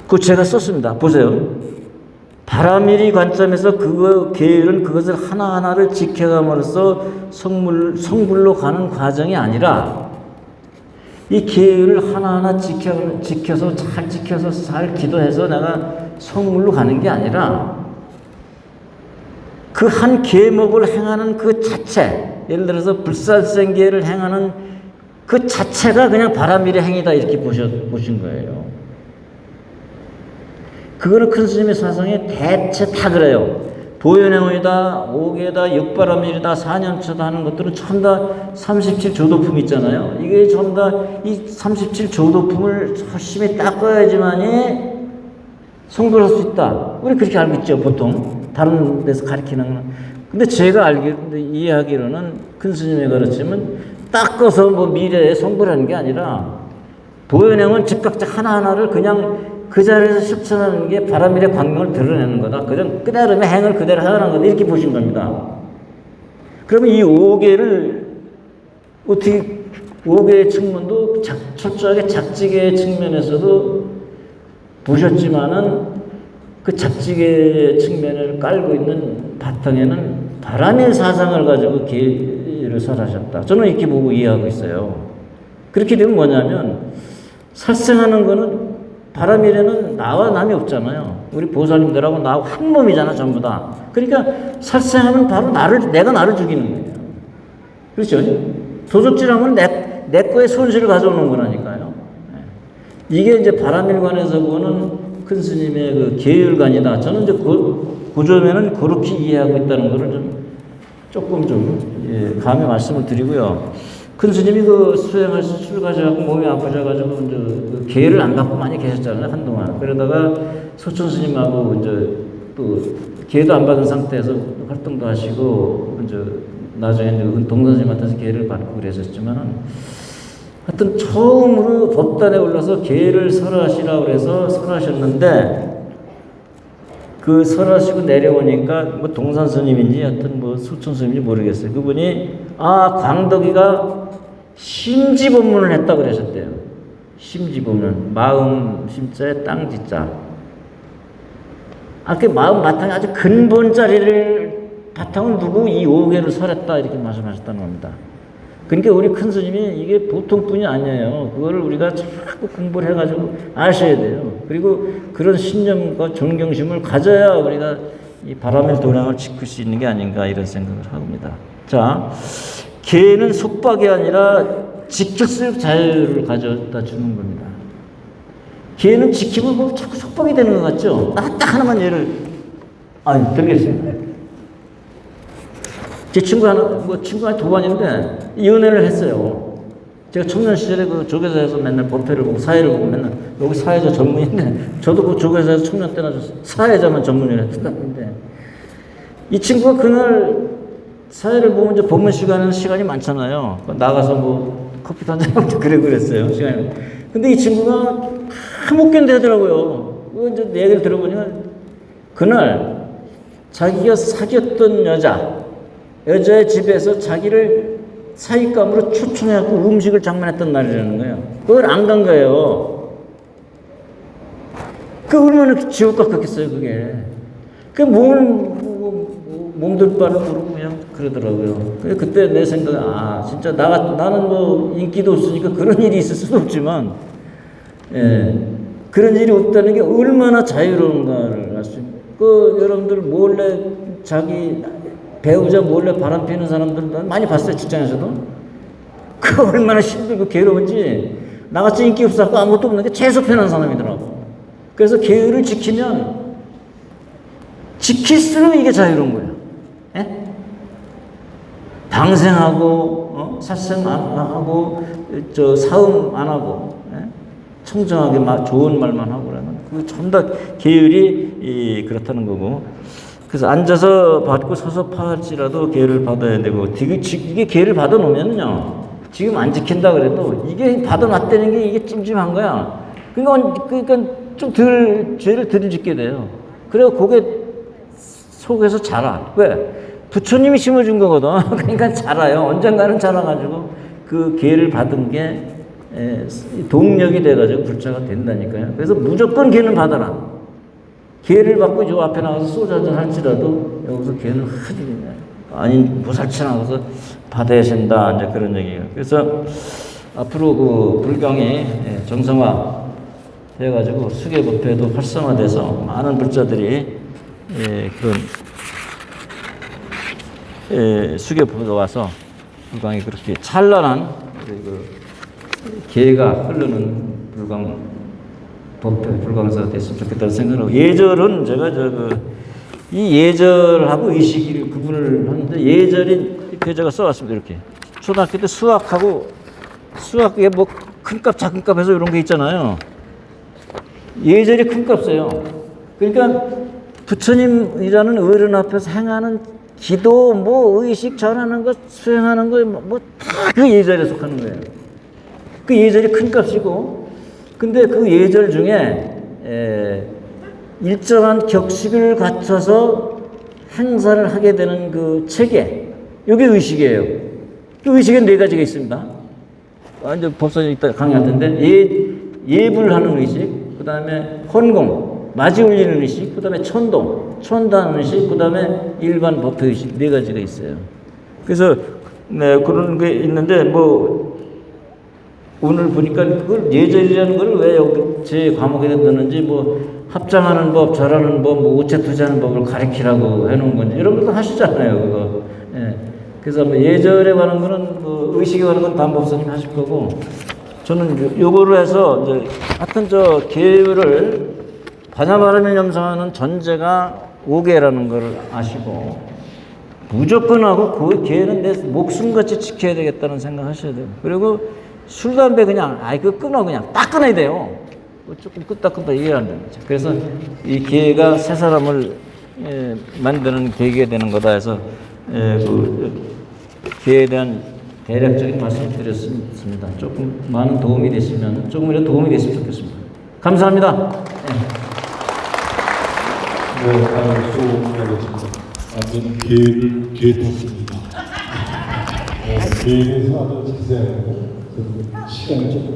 A: 그 제가 썼습니다. 보세요. 바라밀이 관점에서 그 계율은 그것을 하나하나를 지켜감으로써 성불로 가는 과정이 아니라 이 계율을 하나하나 지켜서 잘 기도해서 내가 성물로 가는 게 아니라 그 한 계목을 행하는 그 자체, 예를 들어서 불살생계를 행하는 그 자체가 그냥 바라밀의 행위다 이렇게 보신 거예요. 그거는 큰 스님의 사상에 대체 다 그래요. 보현행위다, 오계다, 육바람일이다, 사년초다 하는 것들은 전부 다 37조도품 있잖아요. 이게 전부 다 이 37조도품을 열심히 닦아야지만이 성불할 수 있다. 우리 그렇게 알고 있죠, 보통. 다른 데서 가르치는 건. 근데 제가 이해하기로는 큰 스님의 가르침은 닦아서 뭐 미래에 성불하는 게 아니라 보현행은 즉각적 하나하나를 그냥 그 자리에서 실천하는 게 바람일의 광명을 드러내는 거다. 그냥 그대로의 행을 그대로 하는 거다. 이렇게 보신 겁니다. 그러면 이 5개를 어떻게 5개의 측면도 철저하게 작지계의 측면에서도 보셨지만은 그 작지계의 측면을 깔고 있는 바탕에는 바람일 사상을 가지고 계를 설하셨다. 저는 이렇게 보고 이해하고 있어요. 그렇게 되면 뭐냐면 살생하는 거는 바람일에는 나와 남이 없잖아요. 우리 보살님들하고 나하고 한 몸이잖아, 전부 다. 그러니까 살생하면 바로 내가 나를 죽이는 거예요. 그렇죠? 도적질하면 내 거에 손실을 가져오는 거라니까요. 이게 이제 바람일관에서 보는 큰 스님의 그 계율관이다. 저는 이제 그 점에는 그렇게 이해하고 있다는 것을 조금 감히 말씀을 드리고요. 큰 스님이 그 수행할 술 가져가고 몸이 아프셔가지고 이제 그 계를 안 갖고 많이 계셨잖아요, 한동안. 그러다가 소천 스님하고 이제 또 계도 안 받은 상태에서 활동도 하시고 이제 나중에 이제 동산 스님한테서 계를 받고 그랬었지만은 하여튼 처음으로 법단에 올라서 계를 설하시라고 그래서 설하셨는데 그 설하시고 내려오니까 뭐 동산 스님인지 하여튼 뭐 소천 스님인지 모르겠어요. 그분이 광덕이가 심지법문을 했다 그러셨대요. 심지법문. 마음 심자에 땅 지자. 그 마음 바탕에 아주 근본 자리를 바탕을 두고 이 5개를 설했다 이렇게 말씀하셨다는 겁니다. 그러니까 우리 큰 스님이 이게 보통 분이 아니에요. 그거를 우리가 자꾸 공부를 해가지고 아셔야 돼요. 그리고 그런 신념과 존경심을 가져야 우리가 이 바람의 도량을 지킬 수 있는 게 아닌가 이런 생각을 합니다. 자, 계는 속박이 아니라 지킬수록 자유를 가져다 주는 겁니다. 계는 지키면 뭐 자꾸 속박이 되는 것 같죠? 딱 하나만 예를 들겠습니다. 제 친구가 도반인데 이혼회를 했어요. 제가 청년 시절에 그 조계사에서 맨날 법회를 보고 사회를 보고 맨날 여기 사회자 전문인데 저도 그 조계사에서 청년 때나 사회자만 전문을 했었는데 이 친구가 그날 사회를 보면 이제 법문 시간이 많잖아요. 나가서 뭐 커피도 한잔 하고 그랬어요. 시간이. 근데 이 친구가 못 견디더라고요. 이제 얘기를 들어보니까 그날 자기가 사귀었던 여자의 집에서 자기를 사익감으로 초청해갖고 음식을 장만했던 날이라는 거예요. 그걸 안 간 거예요. 그 얼마나 지옥 같겠어요, 그게. 그 몸둘 바를 모르고 그냥 그러더라고요. 그때 내 생각에, 진짜 나는 뭐 인기도 없으니까 그런 일이 있을 수도 없지만, 그런 일이 없다는 게 얼마나 자유로운가를 알 수 있는. 여러분들 몰래 자기 배우자 몰래 바람 피는 사람들 많이 봤어요, 직장에서도. 그 얼마나 힘들고 괴로운지. 나같이 인기 없어서 아무것도 없는 게 최소 편한 사람이더라고. 그래서 계율을 지키면 지킬수록 이게 자유로운 거예요. 방생하고, 살생 안 하고, 사음 안 하고, 청정하게 좋은 말만 하고 그러면 그 전부 다 계율이 그렇다는 거고. 그래서 앉아서 받고 서서 팔지라도 계를 받아야 되고, 이게 계를 받아놓으면요, 지금 안 지킨다 그래도 이게 받아놨다는 게 이게 찜찜한 거야. 그러니까 좀 죄를 덜 짓게 돼요. 그래서 그게 속에서 자라. 왜? 부처님이 심어준 거거든. 그러니까 자라요. 언젠가는 자라가지고 그 계를 받은 게 동력이 돼가지고 불자가 된다니까요. 그래서 무조건 계는 받아라. 계를 받고 저 앞에 나가서 소주 한잔 할지라도 여기서 계는 무살치 나가서 받아야 된다. 이제 그런 얘기예요. 그래서 앞으로 그 불경이 정성화 되어가지고 수계법회도 활성화돼서 많은 불자들이 그런 수계법에 와서 불광이 그렇게 찬란한 계가 흐르는 불광 법회 불광사가 됐으면 좋겠다는 생각을 하고, 예절은 제가 이 예절하고 의식을 구분을 하는데, 예절이 이렇게 제가 써왔습니다. 이렇게 초등학교 때 수학에 뭐 큰값 작은값 해서 이런 게 있잖아요. 예절이 큰값이에요. 그러니까 부처님이라는 어른 앞에서 행하는 기도, 뭐 의식 전하는 것, 수행하는 거, 뭐 다 그 예절에 속하는 거예요. 그 예절이 큰 값이고, 근데 그 예절 중에 일정한 격식을 갖춰서 행사를 하게 되는 그 체계, 이게 의식이에요. 그 의식엔 네 가지가 있습니다. 이제 법사님 이따 강의할 텐데, 예불하는 의식, 그 다음에 헌공, 맞이 올리는 의식, 그 다음에 천도하는 의식, 그 다음에 일반 법회 의식, 네 가지가 있어요. 그래서 네, 그런 게 있는데, 뭐 오늘 보니까 그걸 예절이라는 걸 왜 여기 제 과목에 넣는지, 뭐 합장하는 법, 절하는 법, 뭐 우체 투자하는 법을 가르치라고 해놓은 건지 이런 것도 하시잖아요, 그거. 예. 그래서 뭐 예절에 관한 거는 뭐 의식에 관한 건 담법사님 하실 거고, 저는 요거를 해서 이제 하여튼 저 계율을 반야바람을 염성하는 전제가 5개라는 걸 아시고, 무조건 하고 그 계율은 내 목숨같이 지켜야 되겠다는 생각 하셔야 돼요. 그리고 술, 담배 그냥 그거 끊어, 그냥 딱 끊어야 돼요. 조금 끄덕끄덕 이해 안 되는 거죠. 그래서 이 기회가 새 사람을 만드는 계기가 되는 거다 해서 그 기회에 대한 대략적인 말씀을 드렸습니다. 조금 많은 도움이 됐으면, 조금이라도 도움이 됐으면 좋겠습니다. 감사합니다.
B: 네, 수고하셨습니다. 완전 기회를 개탔습니다. 기회에서 아주 자세하고 시간이 조금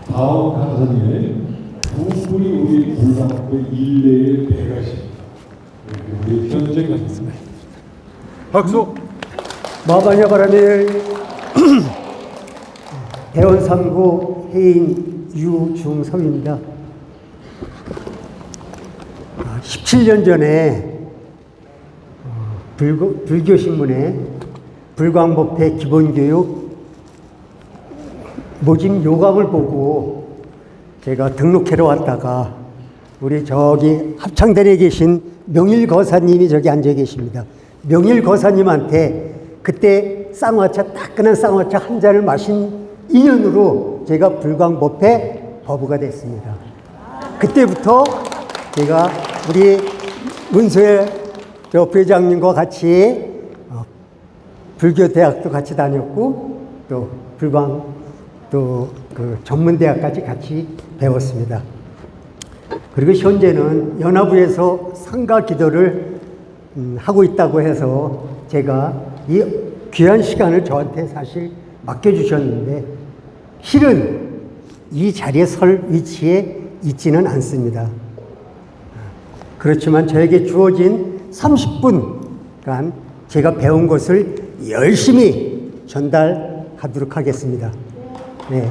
B: 다음 강사님의 부분이 우리 불광의 일례의 배가십니다. 우리 현재 강사님. 박수.
C: 마반야바람일 대원삼구 해인 유중섭입니다. 17년 전에 불교신문에 불광법회 기본교육 모집 요강을 보고 제가 등록해러 왔다가 우리 저기 합창단에 계신 명일 거사님이 저기 앉아 계십니다. 명일 거사님한테 그때 쌍화차, 따끈한 쌍화차 한 잔을 마신 인연으로 제가 불광법회 법우가 됐습니다. 그때부터 제가 우리 문소의 저 부회장님과 같이 불교대학도 같이 다녔고, 또 불광 또 그 전문대학까지 같이 배웠습니다. 그리고 현재는 연화부에서 상가 기도를 하고 있다고 해서 제가 이 귀한 시간을 저한테 사실 맡겨주셨는데, 실은 이 자리에 설 위치에 있지는 않습니다. 그렇지만 저에게 주어진 30분간 제가 배운 것을 열심히 전달하도록 하겠습니다. 네.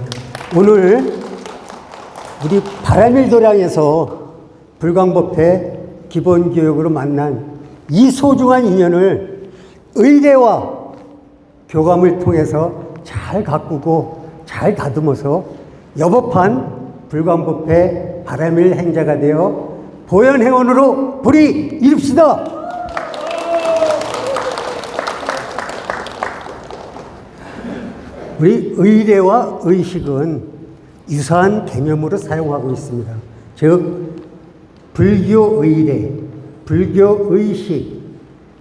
C: 오늘 우리 바라밀도량에서 불광법회 기본교육으로 만난 이 소중한 인연을 의례와 교감을 통해서 잘 가꾸고 잘 다듬어서 여법한 불광법회 바라밀 행자가 되어 보현행원으로 불이 이룹시다. 우리 의례와 의식은 유사한 개념으로 사용하고 있습니다. 즉 불교 의례, 불교 의식,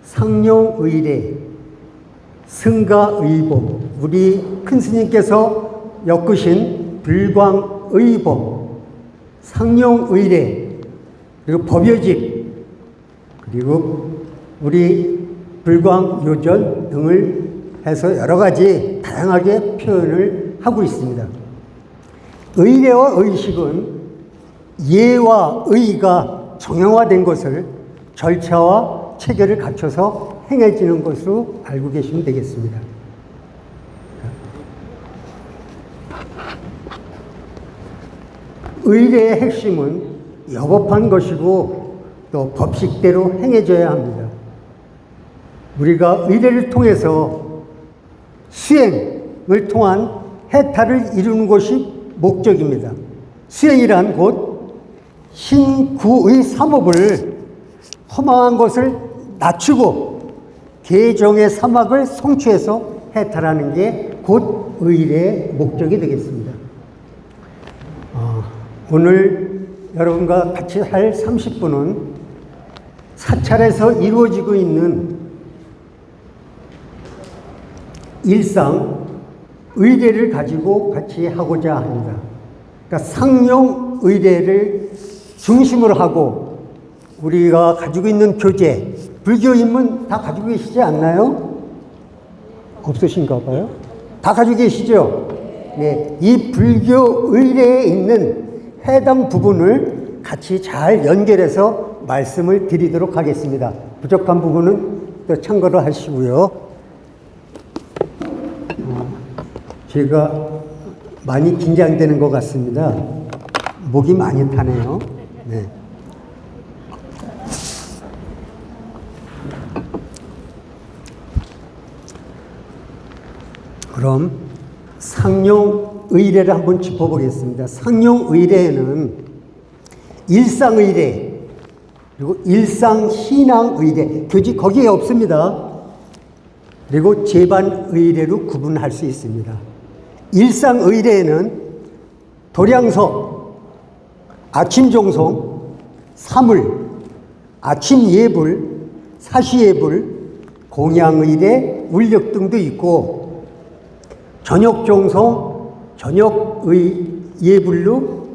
C: 상용 의례, 승가 의법, 우리 큰 스님께서 엮으신 불광 의법, 상용 의례, 그리고 법요직, 그리고 우리 불광 요전 등을 해서 여러 가지 다양하게 표현을 하고 있습니다. 의례와 의식은 예와 의가 정형화된 것을 절차와 체계를 갖춰서 행해지는 것으로 알고 계시면 되겠습니다. 의례의 핵심은 여법한 것이고 또 법식대로 행해져야 합니다. 우리가 의례를 통해서 수행을 통한 해탈을 이루는 것이 목적입니다. 수행이란 곧 신구의 삼업을 허망한 것을 낮추고 개정의 사막을 성취해서 해탈하는 게 곧 의례의 목적이 되겠습니다. 오늘 여러분과 같이 할 30분은 사찰에서 이루어지고 있는 일상 의례를 가지고 같이 하고자 합니다. 그러니까 상용 의례를 중심으로 하고 우리가 가지고 있는 교제, 불교인문 다 가지고 계시지 않나요? 없으신가 봐요? 다 가지고 계시죠? 네, 이 불교 의례에 있는 해당 부분을 같이 잘 연결해서 말씀을 드리도록 하겠습니다. 부족한 부분은 또 참고를 하시고요. 제가 많이 긴장되는 것 같습니다. 목이 많이 타네요. 네. 그럼 상용 의례를 한번 짚어보겠습니다. 상용 의례에는 일상 의례 그리고 일상 신앙 의례 교지 거기에 없습니다. 그리고 제반 의례로 구분할 수 있습니다. 일상 의례에는 도량석, 아침 종송, 사물, 아침 예불, 사시 예불, 공양 의례, 울력 등도 있고 저녁 종송, 저녁 예불로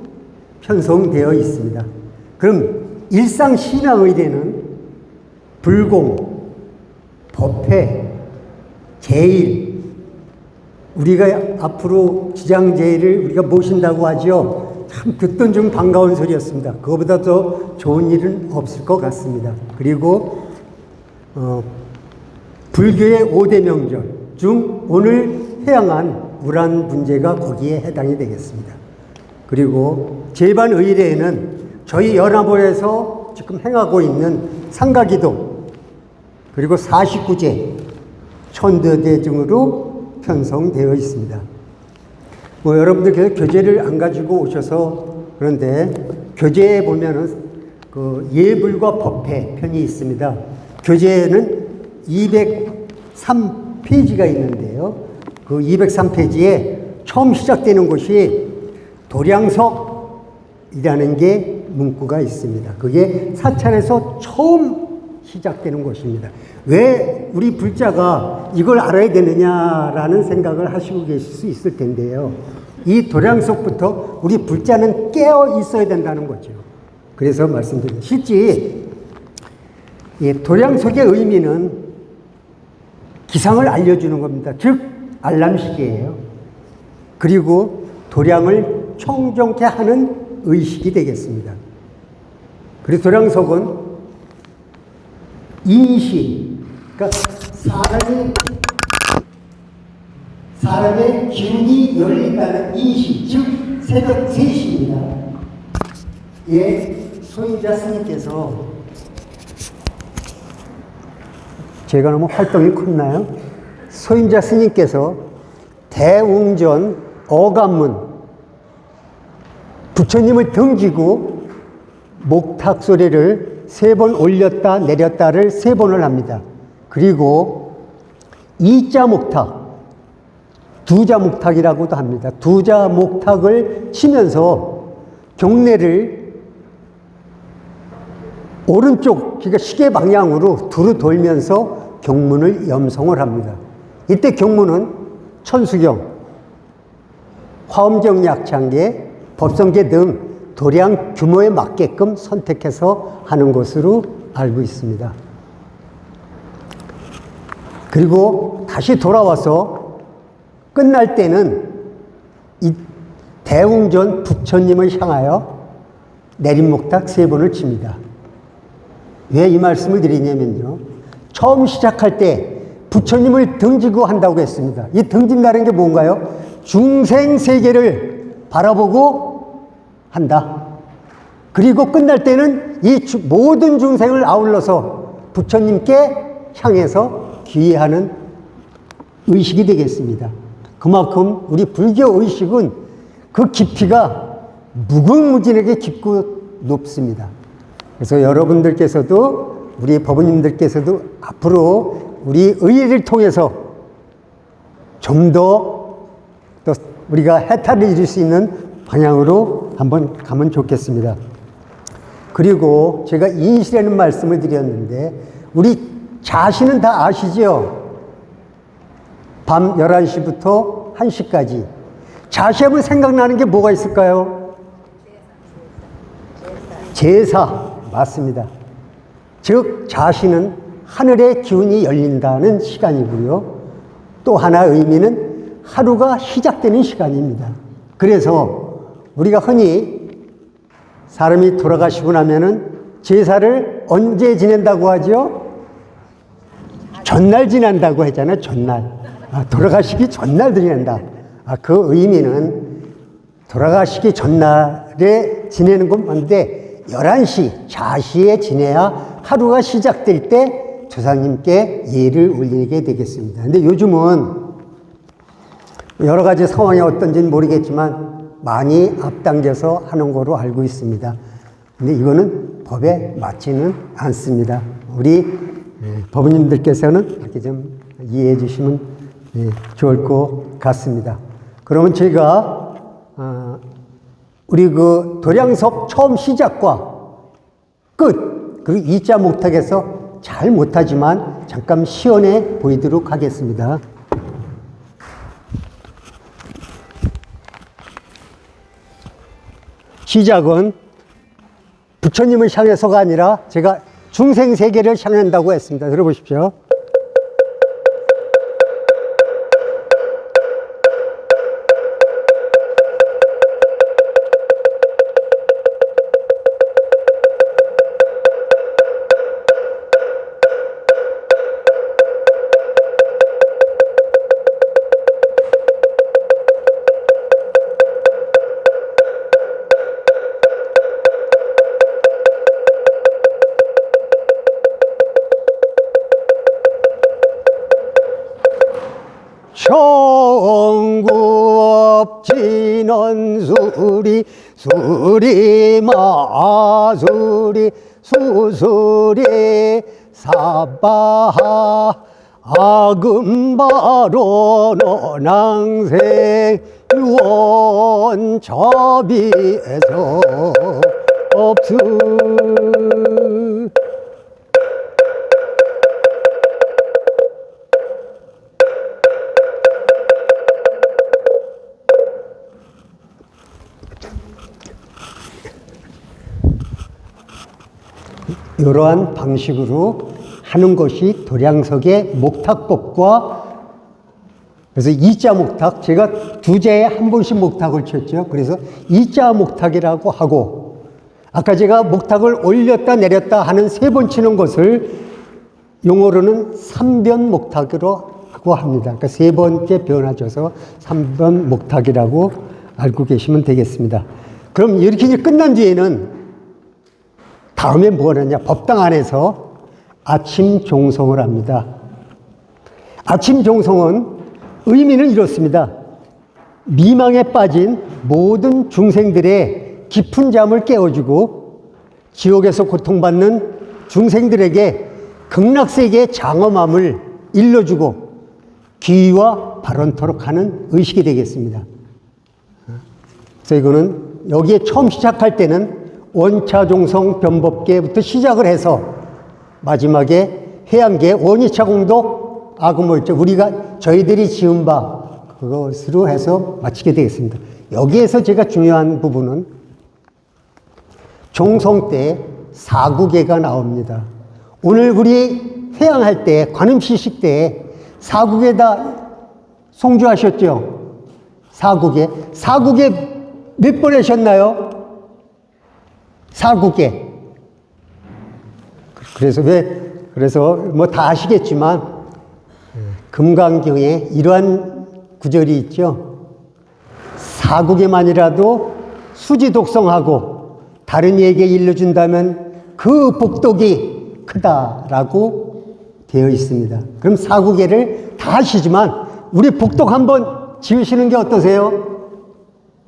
C: 편성되어 있습니다. 그럼 일상 신앙 의례는 불공, 법회, 제일, 우리가 앞으로 지장제일을 우리가 모신다고 하죠. 참 듣던 중 반가운 소리였습니다. 그거보다 더 좋은 일은 없을 것 같습니다. 그리고 불교의 5대 명절 중 오늘 해양한 우란 문제가 거기에 해당이 되겠습니다. 그리고 제반 의례에는 저희 연합원에서 지금 행하고 있는 상가기도 그리고 49제 천도대 등으로 편성되어 있습니다. 여러분들께서 교재를 안 가지고 오셔서 그런데 교재에 보면은 그 예불과 법회 편이 있습니다. 교재에는 203페이지가 있는데요. 그 203페이지에 처음 시작되는 곳이 도량석이라는 게 문구가 있습니다. 그게 사찰에서 처음 시작되는 곳입니다. 왜 우리 불자가 이걸 알아야 되느냐라는 생각을 하시고 계실 수 있을 텐데요. 이 도량석부터 우리 불자는 깨어 있어야 된다는 거죠. 그래서 말씀드립니다. 실제 이 도량석의 의미는 기상을 알려주는 겁니다. 즉 알람시계예요. 그리고 도량을 청정케 하는 의식이 되겠습니다. 그리고 도량석은 인시, 그러니까 사람의 기운이 열린다는 인시, 즉 새벽 3시입니다. 예, 소인자 스님께서 제가 너무 활동이 컸나요? 소인자 스님께서 대웅전 어감문 부처님을 등지고 목탁 소리를 3번 올렸다 내렸다를 3번을 합니다. 그리고 이자 목탁, 두자 목탁이라고도 합니다. 두자 목탁을 치면서 경례를 오른쪽, 그러니까 시계 방향으로 두루 돌면서 경문을 염송을 합니다. 이때 경문은 천수경, 화엄정약창계, 법성계 등 도량 규모에 맞게끔 선택해서 하는 것으로 알고 있습니다. 그리고 다시 돌아와서 끝날 때는 이 대웅전 부처님을 향하여 내림목탁 3번을 칩니다. 왜 이 말씀을 드리냐면요. 처음 시작할 때 부처님을 등지고 한다고 했습니다. 이 등진다는 게 뭔가요? 중생세계를 바라보고 한다. 그리고 끝날 때는 이 모든 중생을 아울러서 부처님께 향해서 귀의하는 의식이 되겠습니다. 그만큼 우리 불교 의식은 그 깊이가 무궁무진하게 깊고 높습니다. 그래서 여러분들께서도 우리 법원님들께서도 앞으로 우리 의회를 통해서 좀 더 우리가 해탈을 이룰 수 있는 방향으로 한번 가면 좋겠습니다. 그리고 제가 인시라는 말씀을 드렸는데 우리 자신은 다 아시죠? 밤 11시부터 1시까지 자시하면 생각나는 게 뭐가 있을까요? 제사. 맞습니다. 즉 자시는 하늘의 기운이 열린다는 시간이고요. 또 하나 의미는 하루가 시작되는 시간입니다. 그래서 우리가 흔히 사람이 돌아가시고 나면은 제사를 언제 지낸다고 하죠? 전날 지낸다고 했잖아요. 전날. 돌아가시기 전날 지낸다. 그 의미는 돌아가시기 전날에 지내는 건 맞는데 11시 자시에 지내야 하루가 시작될 때 조상님께 예를 올리게 되겠습니다. 근데 요즘은 여러 가지 상황이 어떤지는 모르겠지만 많이 앞당겨서 하는 거로 알고 있습니다. 근데 이거는 법에 맞지는 않습니다. 우리 법원님들께서는 이렇게 좀 이해해 주시면 좋을 것 같습니다. 그러면 제가 우리 그 도량석 처음 시작과 끝 그리고 이자 목탁에서 잘 못하지만 잠깐 시연해 보이도록 하겠습니다. 시작은 부처님을 향해서가 아니라 제가 중생세계를 향한다고 했습니다. 들어보십시오. 청구업 진원수리 수리마수리 수수리 사바하 아금바로 너낭생 유원 자비에서 없으 이러한 방식으로 하는 것이 도량석의 목탁법과 그래서 이자 목탁, 제가 두 제에 한 번씩 목탁을 쳤죠. 그래서 이자 목탁이라고 하고 아까 제가 목탁을 올렸다 내렸다 하는 세 번 치는 것을 용어로는 삼변 목탁으로 하고 합니다. 그러니까 세 번째 변화줘서 삼변 목탁이라고 알고 계시면 되겠습니다. 그럼 이렇게 이제 끝난 뒤에는 다음에 뭘 하냐? 법당 안에서 아침 종성을 합니다. 아침 종성은 의미는 이렇습니다. 미망에 빠진 모든 중생들의 깊은 잠을 깨워주고 지옥에서 고통받는 중생들에게 극락세계의 장엄함을 일러주고 귀와 발언토록 하는 의식이 되겠습니다. 그래서 이거는 여기에 처음 시작할 때는 원차종성 변법계부터 시작을 해서 마지막에 해양계 원이차 공덕 아그모있죠. 우리가 저희들이 지은 바 그것으로 해서 마치게 되겠습니다. 여기에서 제가 중요한 부분은 종성 때 사구계가 나옵니다. 오늘 우리 회양할 때 관음시식 때 사구계다 송주하셨죠? 사구계 몇 번 하셨나요? 사구계. 그래서 뭐 다 아시겠지만 금강경에 이러한 구절이 있죠. 사구계만이라도 수지독성하고 다른 이에게 일러준다면 그 복덕이 크다라고 되어 있습니다. 그럼 사구계를 다 하시지만 우리 복덕 한번 지으시는 게 어떠세요?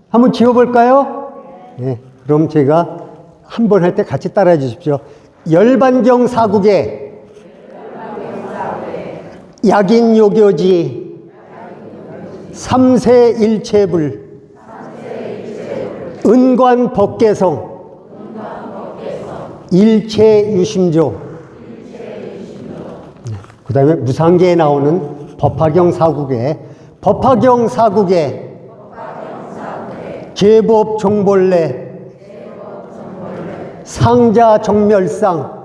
C: 한번 지어볼까요? 네. 그럼 제가 한 번 할 때 같이 따라해 주십시오. 열반경 사국의 약인요교지 삼세일체불 은관법계성 일체유심조. 그 다음에 무상계에 나오는 법화경 사국의 제법 종벌레 상자 정멸상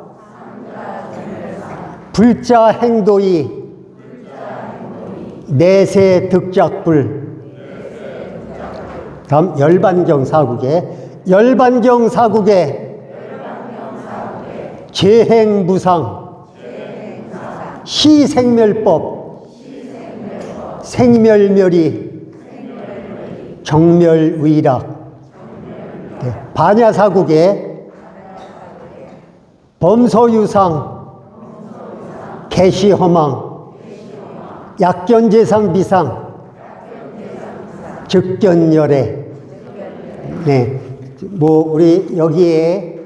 C: 불자 행도이 내세 득작불. 다음 열반경 사국의 재행무상 시생멸법 생멸멸이 정멸의락. 반야사국의 범소유상 개시허망 약견재상 비상 즉견열애. 네, 뭐 우리 여기에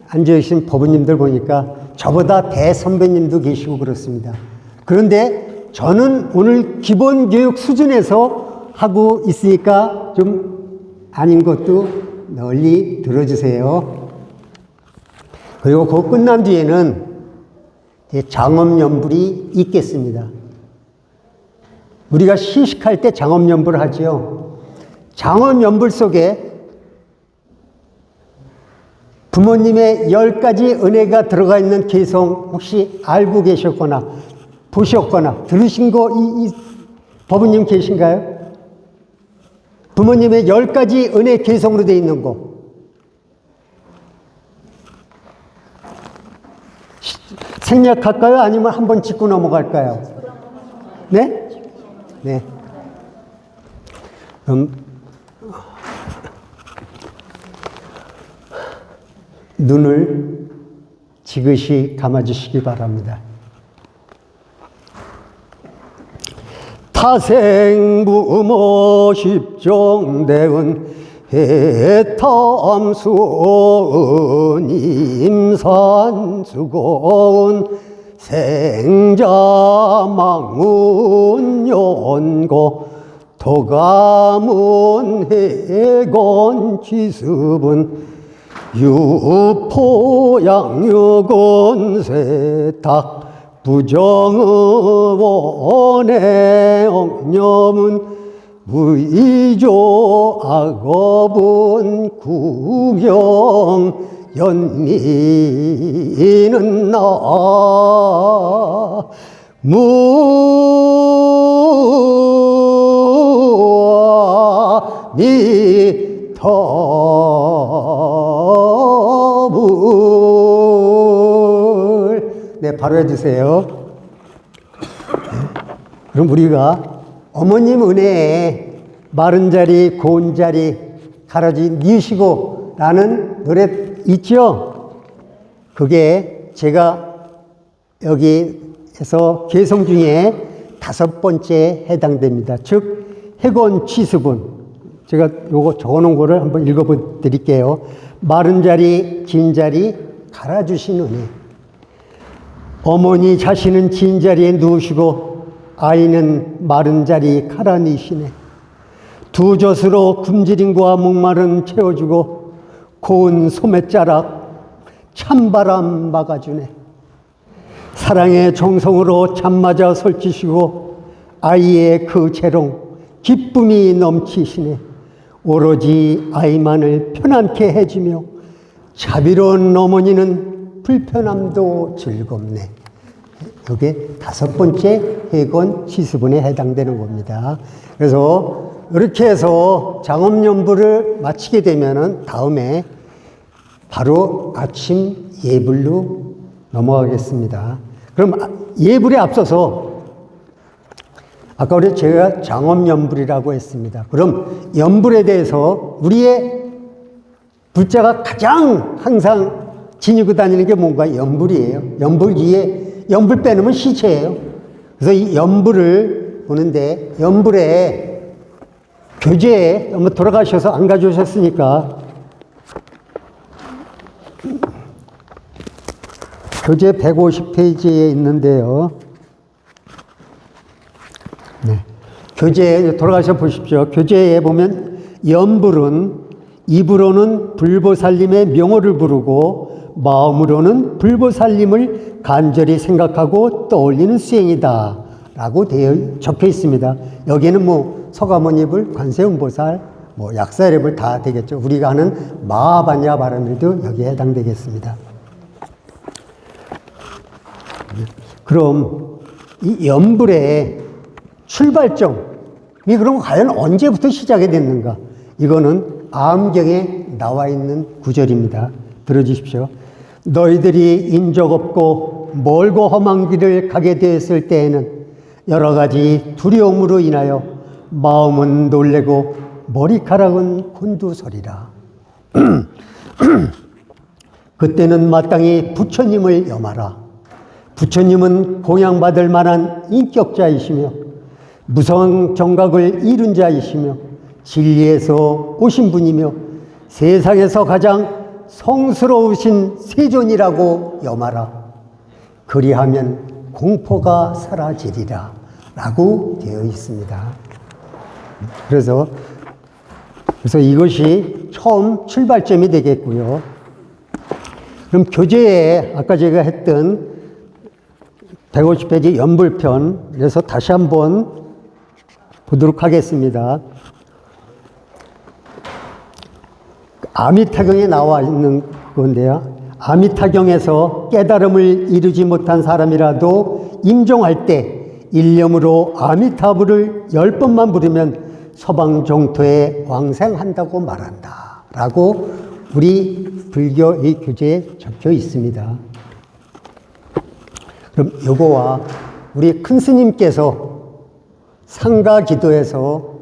C: 앉아계신 법원님들 보니까 저보다 대선배님도 계시고 그렇습니다. 그런데 저는 오늘 기본교육 수준에서 하고 있으니까 좀 아닌 것도 널리 들어주세요. 그리고 그거 끝난 뒤에는 장엄연불이 있겠습니다. 우리가 시식할 때 장엄연불을 하죠. 장엄연불 속에 부모님의 10가지 은혜가 들어가 있는 개성 혹시 알고 계셨거나 보셨거나 들으신 거 이 법원님 계신가요? 부모님의 10가지 은혜 개성으로 되어 있는 거. 생략할까요? 아니면 한번 짚고 넘어갈까요? 네? 네. 눈을 지그시 감아주시기 바랍니다. 타생부모 십종대은 해탐수은 임산수고은 생자망운 연고 도가문 해건 지습은 유포양육은 세탁 부정의원의 억념은 무의조 악업은 구경 연미는 나 미터불. 네, 바로 해주세요. 그럼 우리가 어머님 은혜에 마른 자리 고운 자리 가라지 니시고 라는 노래 있죠? 그게 제가 여기에서 개성 중에 5번째에 해당됩니다. 즉 해곤 취수분. 제가 요거 적어놓은 거를 한번 읽어 드릴게요. 마른 자리 진 자리 갈아주신 은혜. 어머니 자신은 진 자리에 누우시고 아이는 마른 자리 갈아니시네. 두 젖으로 굶주림과 목마름 채워주고 고운 소매자락 찬바람 막아주네. 사랑의 정성으로 잠맞아 설치시고 아이의 그 재롱 기쁨이 넘치시네. 오로지 아이만을 편안케 해주며 자비로운 어머니는 불편함도 즐겁네. 이게 5번째 해건 지수분에 해당되는 겁니다. 그래서 이렇게 해서 장엄연불을 마치게 되면은 다음에 바로 아침 예불로 넘어가겠습니다. 그럼 예불에 앞서서 아까 제가 장엄연불이라고 했습니다. 그럼 연불에 대해서 우리의 불자가 가장 항상 지니고 다니는 게 뭔가 연불이에요. 연불 위에 연불 빼놓으면 시체예요. 그래서 이 연불을 보는데 연불에 교재에 한번 돌아가셔서 안 가져오셨으니까 교재 150페이지에 있는데요. 네. 교재에 돌아가셔 보십시오. 교재에 보면 염불은 입으로는 불보살님의 명호를 부르고 마음으로는 불보살님을 간절히 생각하고 떠올리는 수행이다 라고 적혀 있습니다. 여기에는 뭐 서가모니불, 관세음보살, 뭐 약사레불 다 되겠죠. 우리가 하는 마하반야 바람에도 여기에 해당되겠습니다. 그럼 이 염불의 출발점이 그럼 과연 언제부터 시작이 됐는가? 이거는 암경에 나와 있는 구절입니다. 들어주십시오. 너희들이 인적 없고 멀고 험한 길을 가게 되었을 때에는 여러 가지 두려움으로 인하여 마음은 놀래고 머리카락은 곤두서리라. 그때는 마땅히 부처님을 염하라. 부처님은 공양받을 만한 인격자이시며 무성 정각을 이룬 자이시며 진리에서 오신 분이며 세상에서 가장 성스러우신 세존이라고 염하라. 그리하면 공포가 사라지리라 라고 되어 있습니다. 그래서 이것이 처음 출발점이 되겠고요. 그럼 교재에 아까 제가 했던 150페이지 연불편, 그래서 다시 한번 보도록 하겠습니다. 아미타경에 나와 있는 건데요. 아미타경에서 깨달음을 이루지 못한 사람이라도 임종할 때 일념으로 아미타불을 10번만 부르면 서방 정토에 왕생한다고 말한다 라고 우리 불교의 교재에 적혀 있습니다. 그럼 요거와 우리 큰 스님께서 상가 기도에서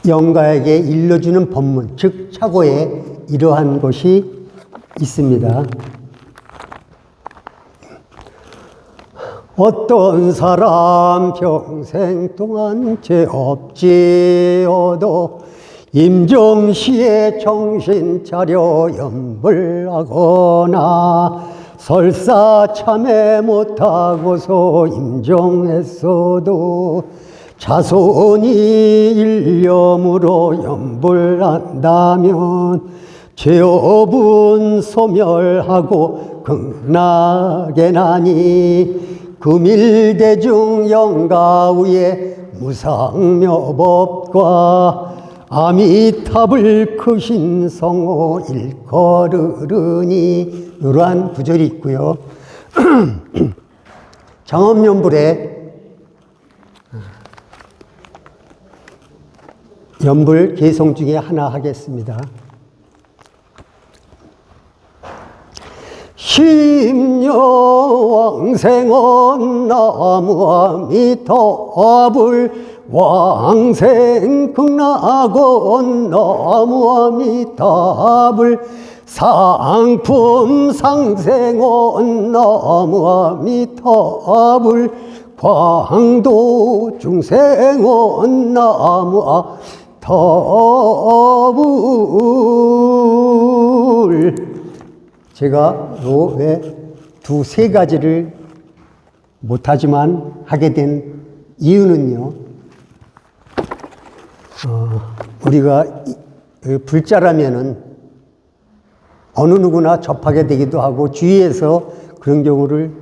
C: 영가에게 일러주는 법문, 즉 차고에 이러한 것이 있습니다. 어떤 사람 평생 동안 죄 없지어도 임종시에 정신 차려 염불하거나 설사 참회 못하고서 임종했어도 자손이 일념으로 염불한다면 죄업은 소멸하고 극락에 나니 금일대중 영가우의 무상묘법과 아미타불 크신 성호 일거르르니 이러한 구절이 있고요. 장엄연불의 연불 개성 중에 하나 하겠습니다. 심려왕생원 나무아미타불 왕생 극락원 나무아미타불 상품 상생원 나무아미타불 광도 중생원 나무아미타불. 제가 요 왜 두세 가지를 못하지만 하게 된 이유는요, 우리가 불자라면은 어느 누구나 접하게 되기도 하고 주위에서 그런 경우를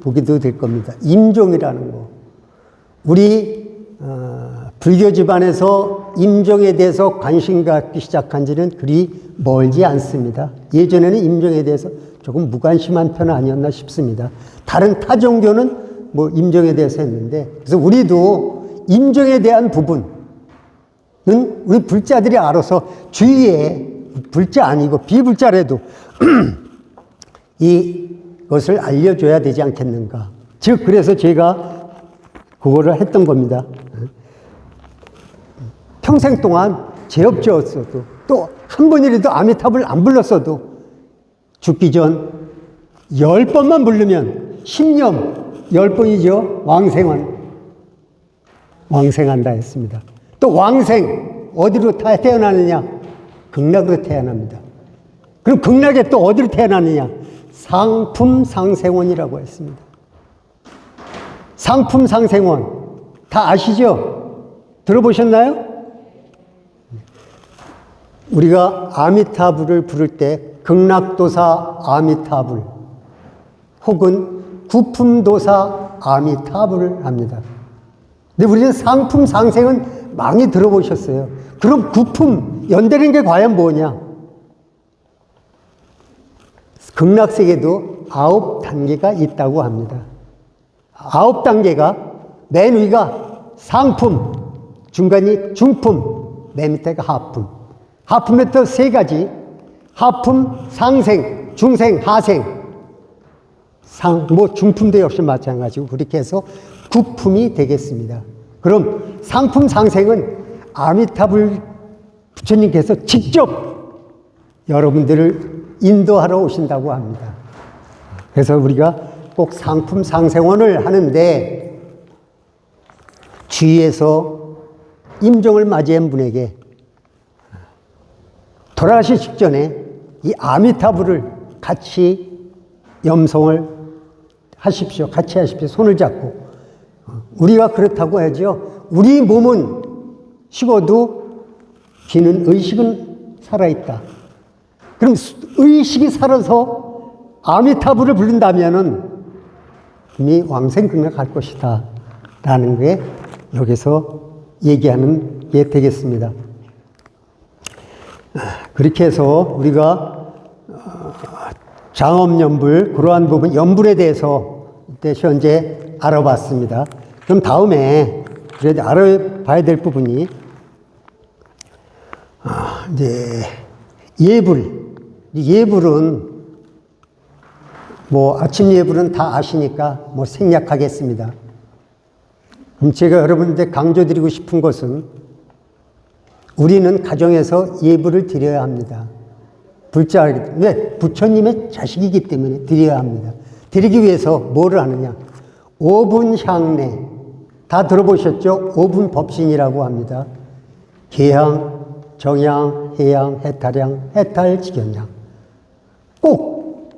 C: 보기도 될 겁니다. 임종이라는 거. 우리 불교 집안에서 임종에 대해서 관심 갖기 시작한 지는 그리 멀지 않습니다. 예전에는 임종에 대해서 조금 무관심한 편은 아니었나 싶습니다. 다른 타 종교는 뭐 임종에 대해서 했는데, 그래서 우리도 임종에 대한 부분은 우리 불자들이 알아서 주위에 불자 아니고 비불자라도 이것을 알려줘야 되지 않겠는가. 즉 그래서 제가 그거를 했던 겁니다. 평생 동안 죄 없지었어도 또 한 번이라도 아미타불 안 불렀어도 죽기 전 10번만 부르면 10년 10번이죠. 왕생한다 했습니다. 또 왕생 어디로 태어나느냐? 극락으로 태어납니다. 그럼 극락에 또 어디로 태어나느냐? 상품상생원이라고 했습니다. 상품상생원 다 아시죠? 들어보셨나요? 우리가 아미타불을 부를 때 극락도사 아미타불 혹은 구품도사 아미타불을 합니다. 근데 우리는 상품상생은 많이 들어보셨어요. 그럼 구품 연대는 게 과연 뭐냐? 극락세계도 9단계가 있다고 합니다. 9단계가 맨 위가 상품, 중간이 중품, 맨 밑에가 하품. 하품에 또 3가지. 하품, 상생, 중생, 하생. 중품도 역시 마찬가지고 그렇게 해서 구품이 되겠습니다. 그럼 상품 상생은 아미타불 부처님께서 직접 여러분들을 인도하러 오신다고 합니다. 그래서 우리가 꼭 상품 상생원을 하는데 주위에서 임종을 맞이한 분에게 돌아가시 직전에 이 아미타불을 같이 염송을 하십시오. 같이 하십시오. 손을 잡고. 우리가 그렇다고 하죠. 우리 몸은 식어도 귀는 의식은 살아있다. 그럼 의식이 살아서 아미타불을 부른다면은 이미 왕생극락 갈 것이다. 라는 게 여기서 얘기하는 게 되겠습니다. 그렇게 해서 우리가 장엄연불, 그러한 부분, 연불에 대해서 이때 현재 알아봤습니다. 그럼 다음에 그래도 알아봐야 될 부분이 이제 예불. 예불은 뭐 아침 예불은 다 아시니까 뭐 생략하겠습니다. 그럼 제가 여러분한테 강조드리고 싶은 것은 우리는 가정에서 예불을 드려야 합니다. 불자이기 때문에. 왜? 부처님의 자식이기 때문에 드려야 합니다. 드리기 위해서 뭐를 하느냐? 5분 향례. 다 들어보셨죠? 5분 법신이라고 합니다. 계향, 정향, 해향, 해탈향, 해탈직연향. 꼭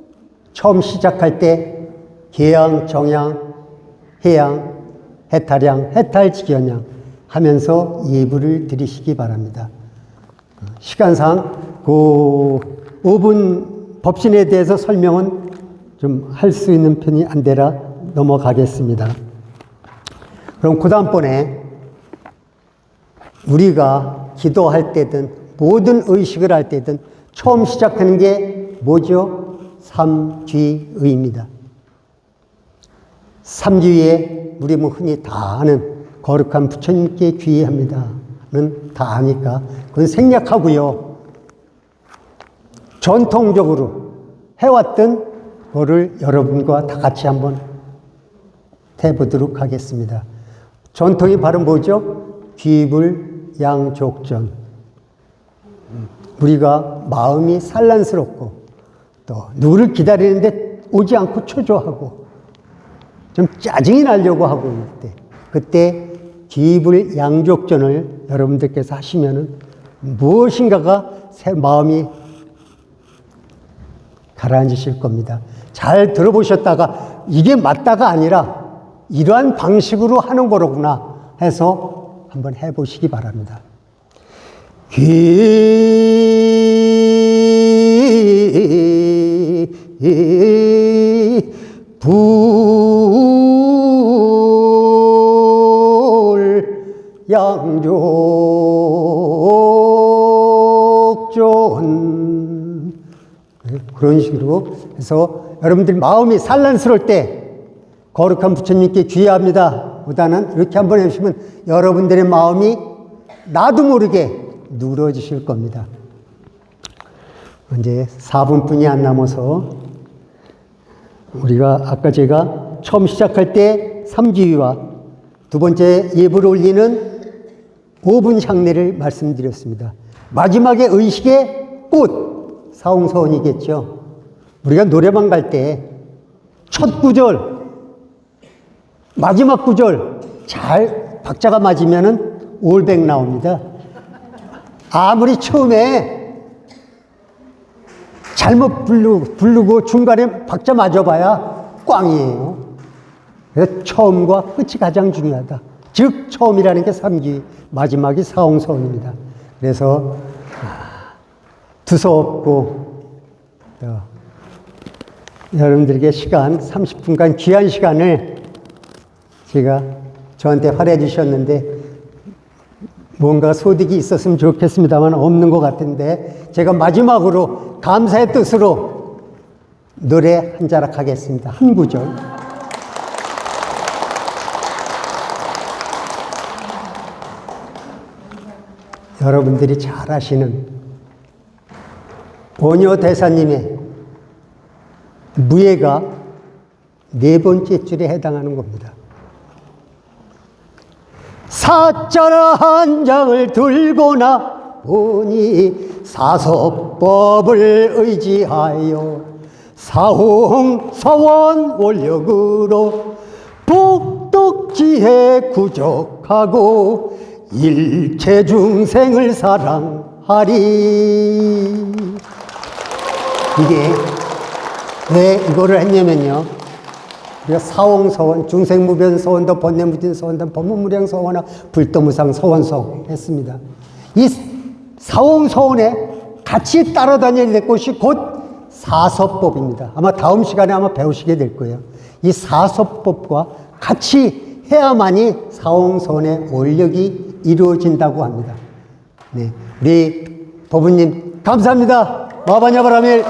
C: 처음 시작할 때 계향, 정향, 해향, 해탈향, 해탈직연향 하면서 예불을 드리시기 바랍니다. 시간상 그 5분 법신에 대해서 설명은 좀 할 수 있는 편이 안 되라 넘어가겠습니다. 그럼 그 다음번에 우리가 기도할 때든 모든 의식을 할 때든 처음 시작하는 게 뭐죠? 삼귀의입니다. 삼귀의에 우리 뭐 흔히 다 아는 거룩한 부처님께 귀의합니다는 다 아니까 그건 생략하고요. 전통적으로 해왔던 거를 여러분과 다 같이 한번 해보도록 하겠습니다. 전통이 바로 뭐죠? 귀불양족전. 우리가 마음이 산란스럽고 또 누구를 기다리는데 오지 않고 초조하고 좀 짜증이 나려고 하고 있을 때 그때 귀불양족전을 여러분들께서 하시면은 무엇인가가 마음이 가라앉으실 겁니다. 잘 들어보셨다가 이게 맞다가 아니라 이러한 방식으로 하는 거로구나 해서 한번 해보시기 바랍니다. 귀불양족전 그런 식으로 해서 여러분들 마음이 산란스러울 때 거룩한 부처님께 귀의합니다 보다는 이렇게 한번 해주시면 여러분들의 마음이 나도 모르게 누러지실 겁니다. 이제 4분뿐이 안 남아서 우리가 아까 제가 처음 시작할 때 삼귀의와 두 번째 예불을 올리는 5분 향례를 말씀드렸습니다. 마지막에 의식의 꽃, 사홍서원이겠죠. 우리가 노래방 갈 때 첫 구절, 마지막 구절 잘 박자가 맞으면은 올백 나옵니다. 아무리 처음에 잘못 부르고 중간에 박자 맞아봐야 꽝이에요. 그래서 처음과 끝이 가장 중요하다. 즉 처음이라는 게 삼기, 마지막이 사홍서원입니다. 그래서 두서없고 여러분들에게 시간 30분간 귀한 시간을 제가 저한테 활용해 주셨는데 뭔가 소득이 있었으면 좋겠습니다만 없는 것 같은데 제가 마지막으로 감사의 뜻으로 노래 한 자락 하겠습니다. 한 구절. 여러분들이 잘 아시는 원효 대사님의 무예가 네 번째 줄에 해당하는 겁니다. 사자라 한 장을 들고나 보니 사서법을 의지하여 사홍서원 원력으로 복덕지혜 구족하고 일체 중생을 사랑하리. 이게 왜 이거를 했냐면요, 우리가 사홍서원, 중생무변서원도, 번뇌무진서원도, 법문무량서원화, 불도무상서원서 했습니다. 이 사홍서원에 같이 따라다녀야 될 것이 곧 사서법입니다. 아마 다음 시간에 아마 배우시게 될 거예요. 이 사서법과 같이 해야만이 사홍서원의 원력이 이루어진다고 합니다. 네, 우리 법부님 감사합니다. 마바냐바라밀.